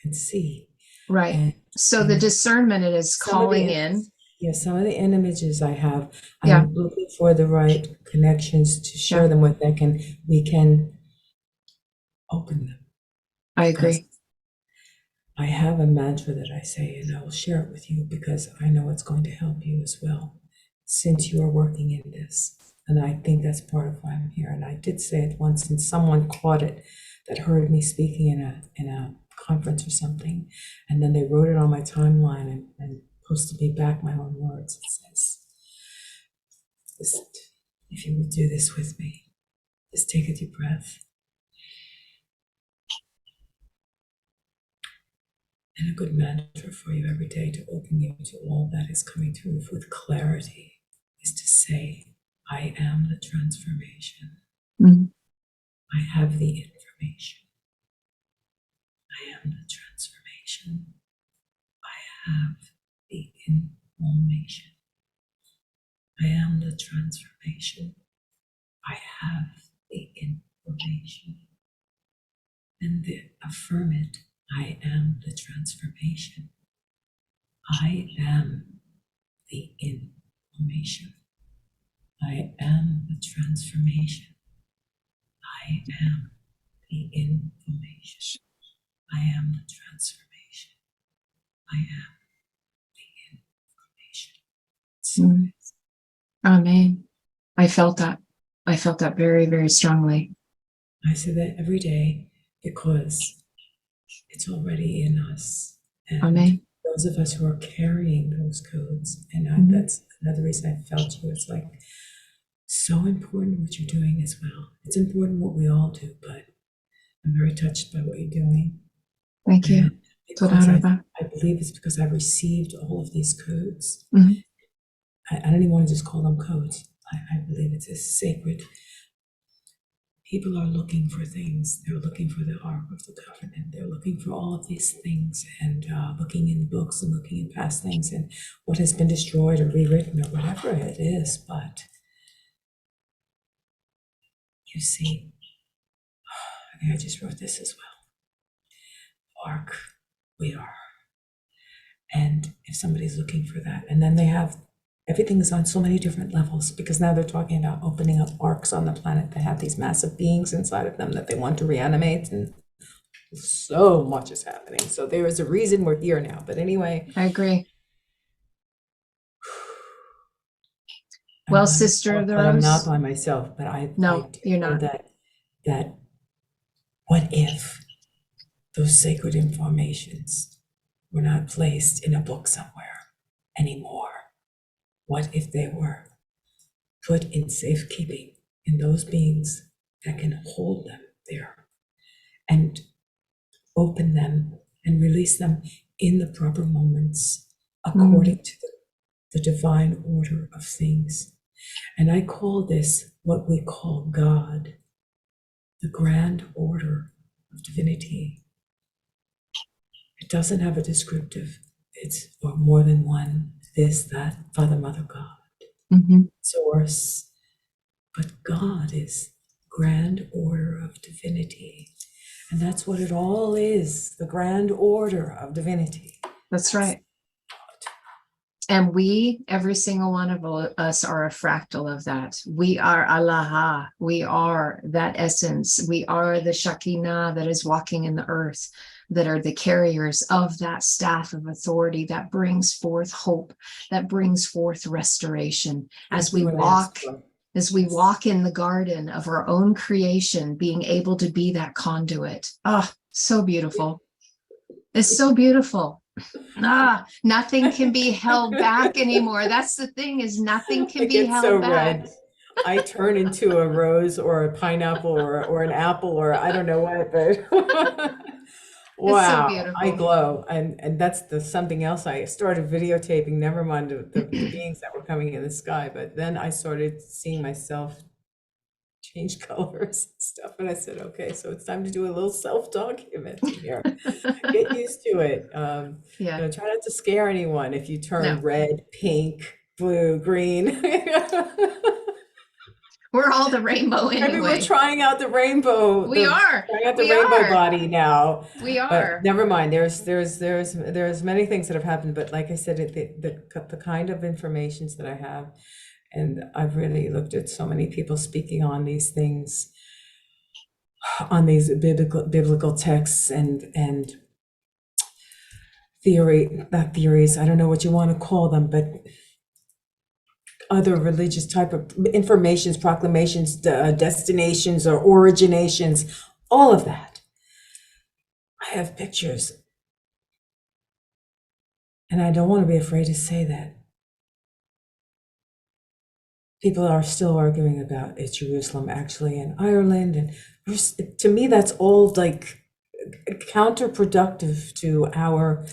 can see. Right. And, so the discernment it is calling in. Yeah, some of the images I have, I'm looking for the right connections to share them with. We can open them. I agree. I have a mantra that I say, and I will share it with you because I know it's going to help you as well, since you are working in this. And I think that's part of why I'm here. And I did say it once, and someone caught it that heard me speaking in a conference or something. And then they wrote it on my timeline and posted me back my own words. It says, if you will do this with me, just take a deep breath. And a good mantra for you every day to open you to all that is coming through with clarity is to say, I am the transformation. Mm-hmm. I have the information. I am the transformation. I have the information. I am the transformation. I have the information. And affirm it. I am the transformation. I am the information. I am the transformation. I am the information. I am the transformation. I am the information. Amen. I felt that. I felt that very, very strongly. I say that every day because it's already in us. And Amen. those of us who are carrying those codes, and that's another reason I felt you. It's like so important what you're doing as well. It's important what we all do, but I'm very touched by what you're doing. Thank you. Because I believe it's because I've received all of these codes. Mm-hmm. I don't even want to just call them codes. I believe it's a sacred. People are looking for things. They're looking for the Ark of the Covenant. They're looking for all of these things and looking in books and looking in past things and what has been destroyed or rewritten or whatever it is. But you see, I think I just wrote this as well. Ark, we are. And if somebody's looking for that, and then they have, everything is on so many different levels because now they're talking about opening up arcs on the planet that have these massive beings inside of them that they want to reanimate, and so much is happening. So there is a reason we're here now. But anyway, I agree. Well, Sister of the Rose, I'm not by myself, but you're not. That what if those sacred informations were not placed in a book somewhere anymore? What if they were put in safekeeping in those beings that can hold them there and open them and release them in the proper moments according to the divine order of things? And I call this what we call God, the grand order of divinity. It doesn't have a descriptive. it's more than one, this, that, Father, Mother, God, Source. But God is grand order of divinity. And that's what it all is, the grand order of divinity. That's right. And we, every single one of us, are a fractal of that. We are Allah. We are that essence. We are the Shekinah that is walking in the earth, that are the carriers of that staff of authority that brings forth hope, that brings forth restoration. As we walk in the garden of our own creation, being able to be that conduit. Ah, so beautiful. It's so beautiful. Nothing can be held back anymore. That's the thing, is nothing can be held back. Red. I turn into a rose or a pineapple or an apple or I don't know what, but wow, so I glow. And that's something else I started videotaping, never mind the beings that were coming in the sky, but then I started seeing myself change colors and stuff. And I said, okay, so it's time to do a little self-document here. Get used to it. Yeah. Try not to scare anyone if you turn red, pink, blue, green. We're all the rainbow anyway. Maybe we're trying out the rainbow. We are. Trying out the rainbow body now. We are. But never mind. There's many things that have happened. But like I said, the kind of informations that I have, and I've really looked at so many people speaking on these things, on these biblical texts and not theories, I don't know what you want to call them, but other religious type of informations, proclamations, destinations or originations, all of that. I have pictures. And I don't want to be afraid to say that. People are still arguing about is Jerusalem actually in Ireland, and to me that's all like counterproductive to our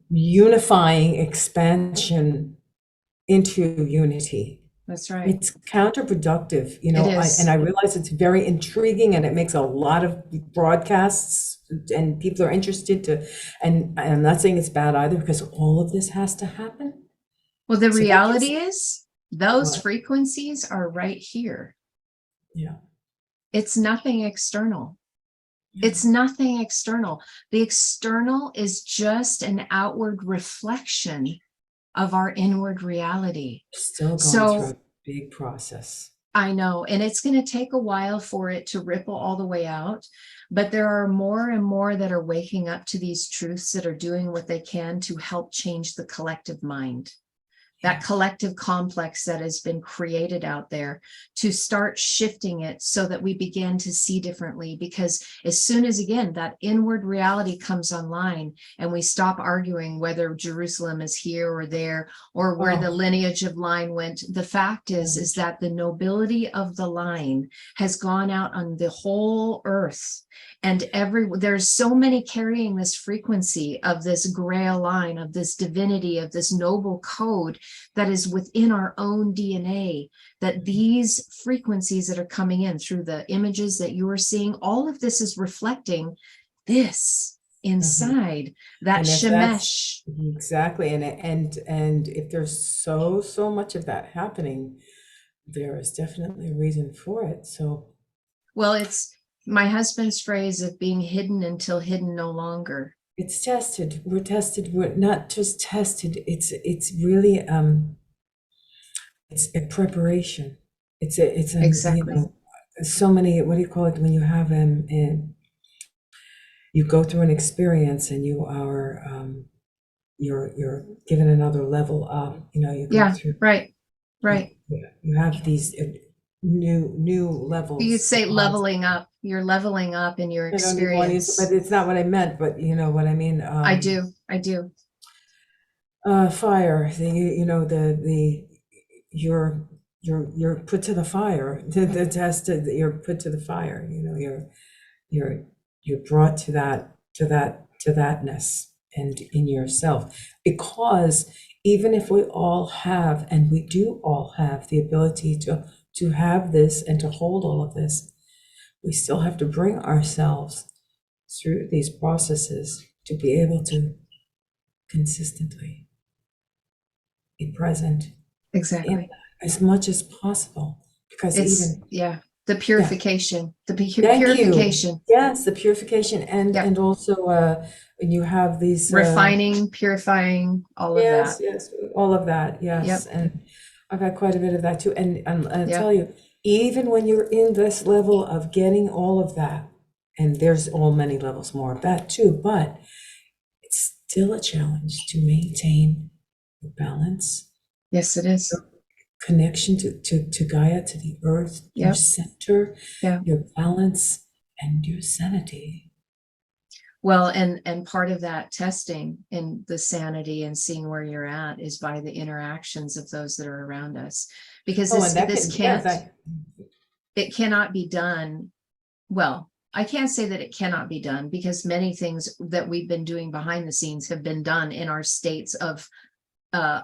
unifying expansion into unity. That's right. It's counterproductive, and I realize it's very intriguing and it makes a lot of broadcasts and people are interested to, and I'm not saying it's bad either because all of this has to happen. Well, the reality is those frequencies are right here. Yeah. It's nothing external. It's nothing external. The external is just an outward reflection of our inward reality. Still going through a big process. I know, and it's going to take a while for it to ripple all the way out, but there are more and more that are waking up to these truths, that are doing what they can to help change the collective mind. That collective complex that has been created out there, to start shifting it so that we begin to see differently. Because as soon as, again, that inward reality comes online and we stop arguing whether Jerusalem is here or there or where the lineage of line went, the fact is that the nobility of the line has gone out on the whole earth. And there's so many carrying this frequency of this grail line, of this divinity, of this noble code that is within our own DNA, that these frequencies that are coming in through the images that you are seeing, all of this is reflecting this inside that shemesh. Exactly. And if there's so much of that happening, there is definitely a reason for it. So, well, it's my husband's phrase of being hidden until hidden no longer. It's tested. We're tested. We're not just tested. It's really it's a preparation. It's exactly. So many. What do you call it when you have you go through an experience and you are you're given another level up. You go through. Right. You have these new levels. You say leveling up. You're leveling up in your experience. But it's not what I meant. But you know what I mean. I do. Fire. You're put to the fire. The test. You're put to the fire. You're brought to thatness and in yourself, because even if we all have, and we do all have the ability to have this and to hold all of this, we still have to bring ourselves through these processes to be able to consistently. Be present in Exactly. that as much as possible, because It's, even, yeah, the yeah, purification, thank you. purification. Yes, the purification, Yep. and also when you have these Refining, purifying, all of yes, that. yes, all of that, yes. Yep. And I've had quite a bit of that too. And I Yep. tell you, even when you're in this level of getting all of that, and there's all many levels more of that too, but it's still a challenge to maintain your balance, Yes, it is. your connection to Gaia, to the earth, your Yep. center, Yeah. your balance, and your sanity. Well, and part of that testing in the sanity and seeing where you're at is by the interactions of those that are around us, because Oh, and that this can, yes, can't, it cannot be done. Well, I can't say that it cannot be done, because many things that we've been doing behind the scenes have been done in our states of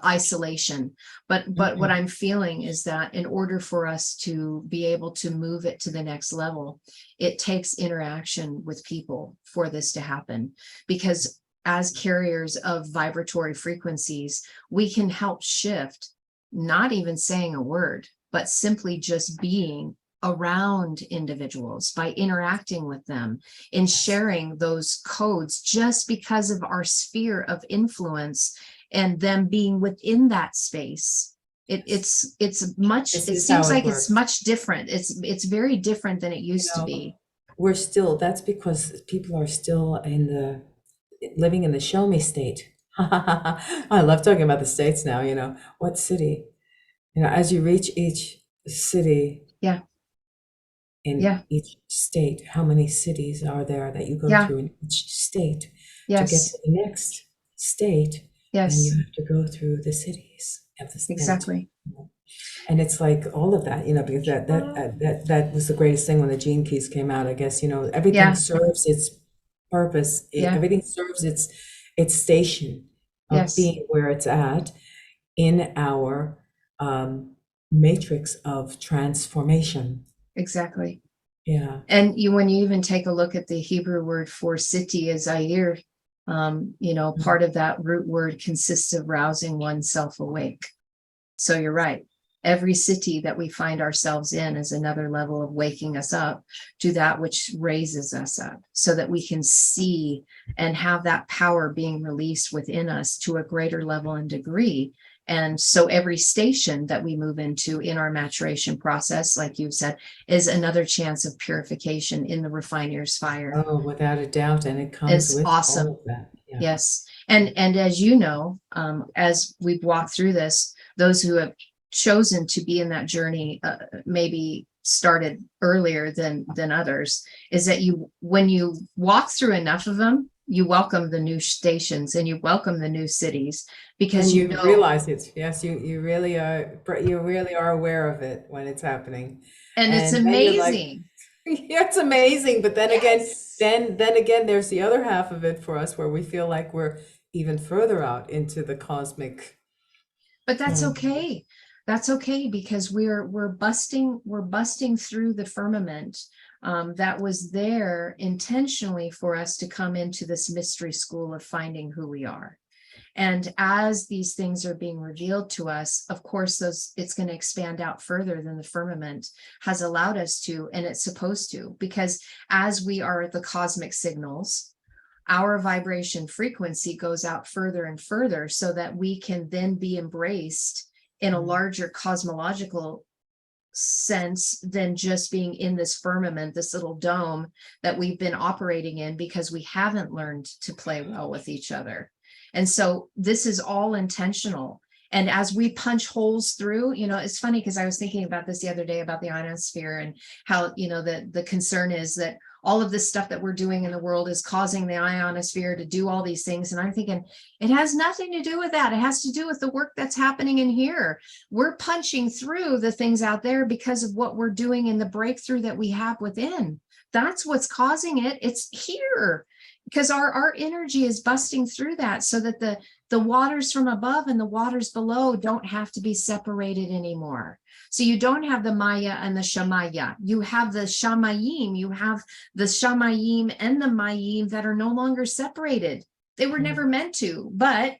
isolation. But what I'm feeling is that in order for us to be able to move it to the next level, it takes interaction with people for this to happen, because as carriers of vibratory frequencies, we can help shift, not even saying a word, but simply just being around individuals by interacting with them and sharing those codes, just because of our sphere of influence and them being within that space. It's much, this it is how seems it like it's works. much different. It's very different than it You used to know, be. we're still, that's because people are still living in the show me state. I love talking about the states now, what city, as you reach each city Yeah, in yeah, each state, how many cities are there that you go yeah, through in each state? To get to yes, the next state, then you yes, have to go through the cities of this, exactly. and it's like all of that, because that was the greatest thing when the gene keys came out. I guess, everything Yeah, serves its purpose. yeah, Everything serves its station of yes, being where it's at in our matrix of transformation. exactly. Yeah. And when you even take a look at the Hebrew word for city is Zaire, part of that root word consists of rousing oneself awake. So you're right. Every city that we find ourselves in is another level of waking us up to that which raises us up, so that we can see and have that power being released within us to a greater level and degree. And so every station that we move into in our maturation process, like you said, is another chance of purification in the refiner's fire. Oh, without a doubt, and it comes It's with all awesome. of that. Yeah. Yes. And as you know, as we've walked through this, those who have chosen to be in that journey, maybe started earlier than others, is that when you walk through enough of them, you welcome the new stations and you welcome the new cities, because And you realize it. Yes, you really are. You really are aware of it when it's happening, and it's and then you're like, amazing. yeah, it's amazing. But then again, Yes. then again, there's the other half of it for us where we feel like we're even further out into the cosmic. But that's Mm. okay. That's okay, because we're busting through the firmament that was there intentionally for us to come into this mystery school of finding who we are. And as these things are being revealed to us, of course, it's going to expand out further than the firmament has allowed us to, and it's supposed to, because as we are the cosmic signals, our vibration frequency goes out further and further, so that we can then be embraced in a larger cosmological sense than just being in this firmament, this little dome that we've been operating in, because we haven't learned to play well with each other. And so this is all intentional. And as we punch holes through, it's funny, because I was thinking about this the other day about the ionosphere, and how, the concern is that all of this stuff that we're doing in the world is causing the ionosphere to do all these things. And I'm thinking, it has nothing to do with that. It has to do with the work that's happening in here. We're punching through the things out there because of what we're doing in the breakthrough that we have within. That's what's causing it. It's here because our energy is busting through that, so that the waters from above and the waters below don't have to be separated anymore. So you don't have the Maya and the Shamaya. You have the Shamayim. You have the Shamayim and the Mayim that are no longer separated. They were never meant to, but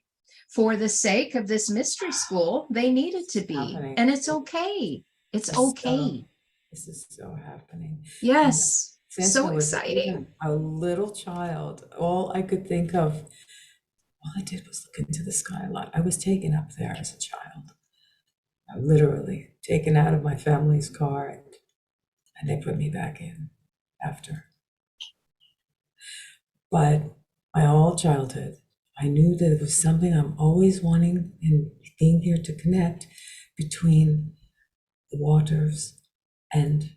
for the sake of this mystery school, they needed to be. Happening. And it's okay. It's okay. This is so happening. And Yes. since So I was exciting. even a little child, all I could think of, all I did was look into the sky a lot. I was taken up there as a child. Literally taken out of my family's car, and they put me back in after. But my whole childhood, I knew that it was something I'm always wanting and being here to connect between the waters and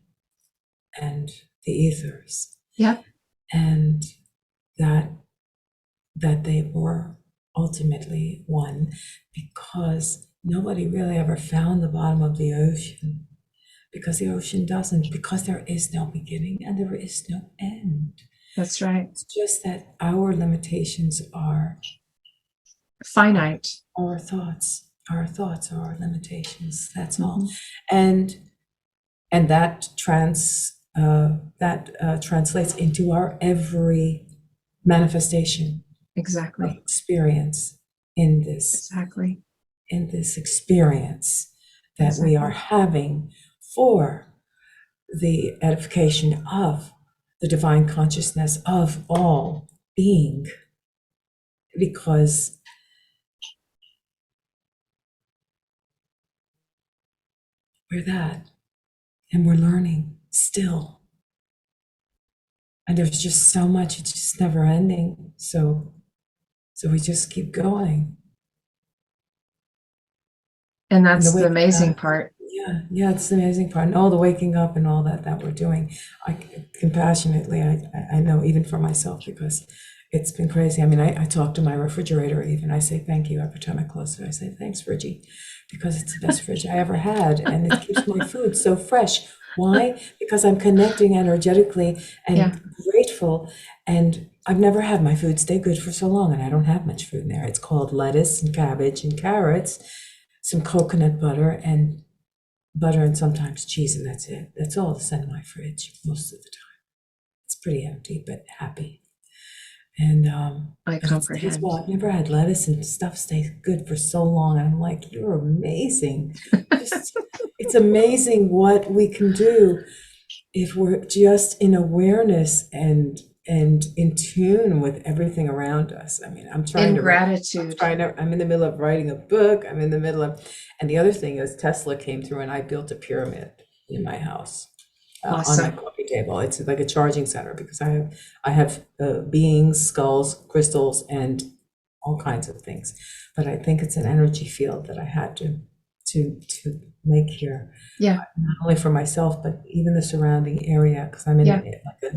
the ethers. Yep. And that they were ultimately one, because nobody really ever found the bottom of the ocean, because the ocean doesn't, because there is no beginning and there is no end. That's right. It's just that our limitations are finite. Our thoughts are our limitations. That's all. And that translates into our every manifestation. Exactly. Of experience in this. Exactly. In this experience that we are having for the edification of the divine consciousness of all being, because we're that, and we're learning still, and there's just so much, it's just never ending, so we just keep going. And that's the amazing part. Yeah, it's the amazing part. And all the waking up and all that we're doing. I compassionately, I know, even for myself, because it's been crazy. I mean, I talk to my refrigerator even. I say thank you every time I close it. I say thanks, Fridgie, because it's the best fridge I ever had. And it keeps my food so fresh. Why? Because I'm connecting energetically and grateful. And I've never had my food stay good for so long. And I don't have much food in there. It's called lettuce and cabbage and carrots, some coconut butter and sometimes cheese, and that's it. That's all that's in my fridge most of the time. It's pretty empty, but happy. And I comprehend. Well, I've never had lettuce and stuff stay good for so long. And I'm like, you're amazing. It's amazing what we can do if we're just in awareness and in tune with everything around us. I mean, I'm trying to gratitude. I'm in the middle of writing a book. I'm in the middle of, and the other thing is Tesla came through and I built a pyramid in my house. Awesome. On my coffee table. It's like a charging center, because I have beings, skulls, crystals, and all kinds of things. But I think it's an energy field that I had to make here. Yeah. Not only for myself, but even the surrounding area, because I'm in like a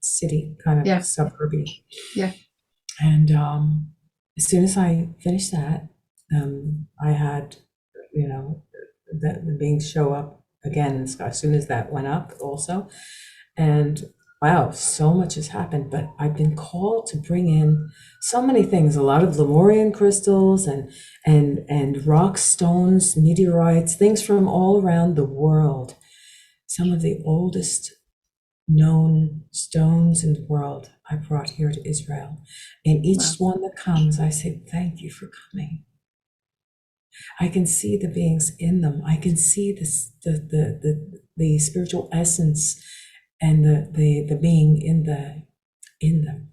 city kind of suburby. Yeah. And as soon as I finished that, I had, the beings show up again in the sky as soon as that went up also. And wow, so much has happened, but I've been called to bring in so many things, a lot of Lemurian crystals and rock stones, meteorites, things from all around the world. Some of the oldest known stones in the world I brought here to Israel. And each one that comes, I say, thank you for coming. I can see the beings in them. I can see this, the spiritual essence and the being in them,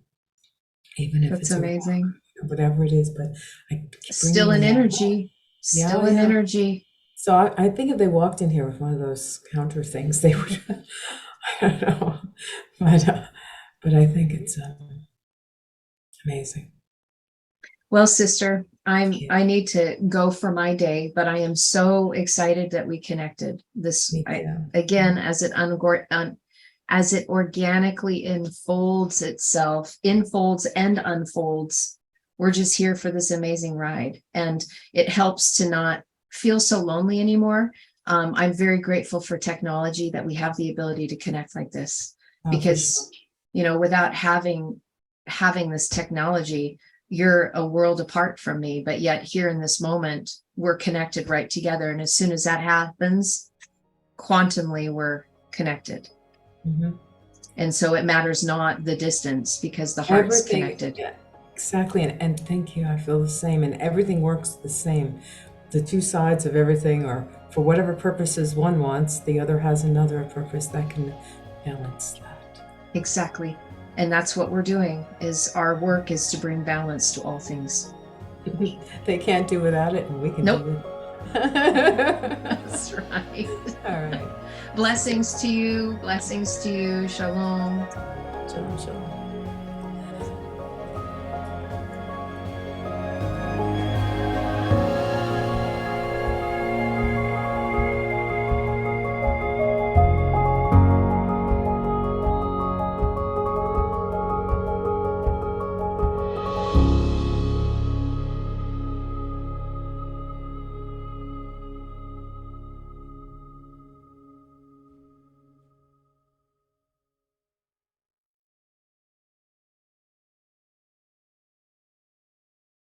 even if it's amazing, whatever it is. But I keep still an energy, still an energy. So I think if they walked in here with one of those counter things, they would. I don't know, but I think it's amazing. Well, sister, I need to go for my day, but I am so excited that we connected. This again, as it organically unfolds and unfolds. We're just here for this amazing ride, and it helps to not feel so lonely anymore. I'm very grateful for technology, that we have the ability to connect like this, because without having this technology, you're a world apart from me, but yet here in this moment, we're connected right together. And as soon as that happens, quantumly, we're connected. And so it matters not the distance, because the heart's connected. Exactly, and thank you. I feel the same, and everything works the same. The two sides of everything, or for whatever purposes one wants, the other has another purpose that can balance that. Exactly. And that's what we're doing, is our work is to bring balance to all things. They can't do without it, and we can Nope. do it. That's right. All right. Blessings to you. Blessings to you. Shalom. Shalom, shalom.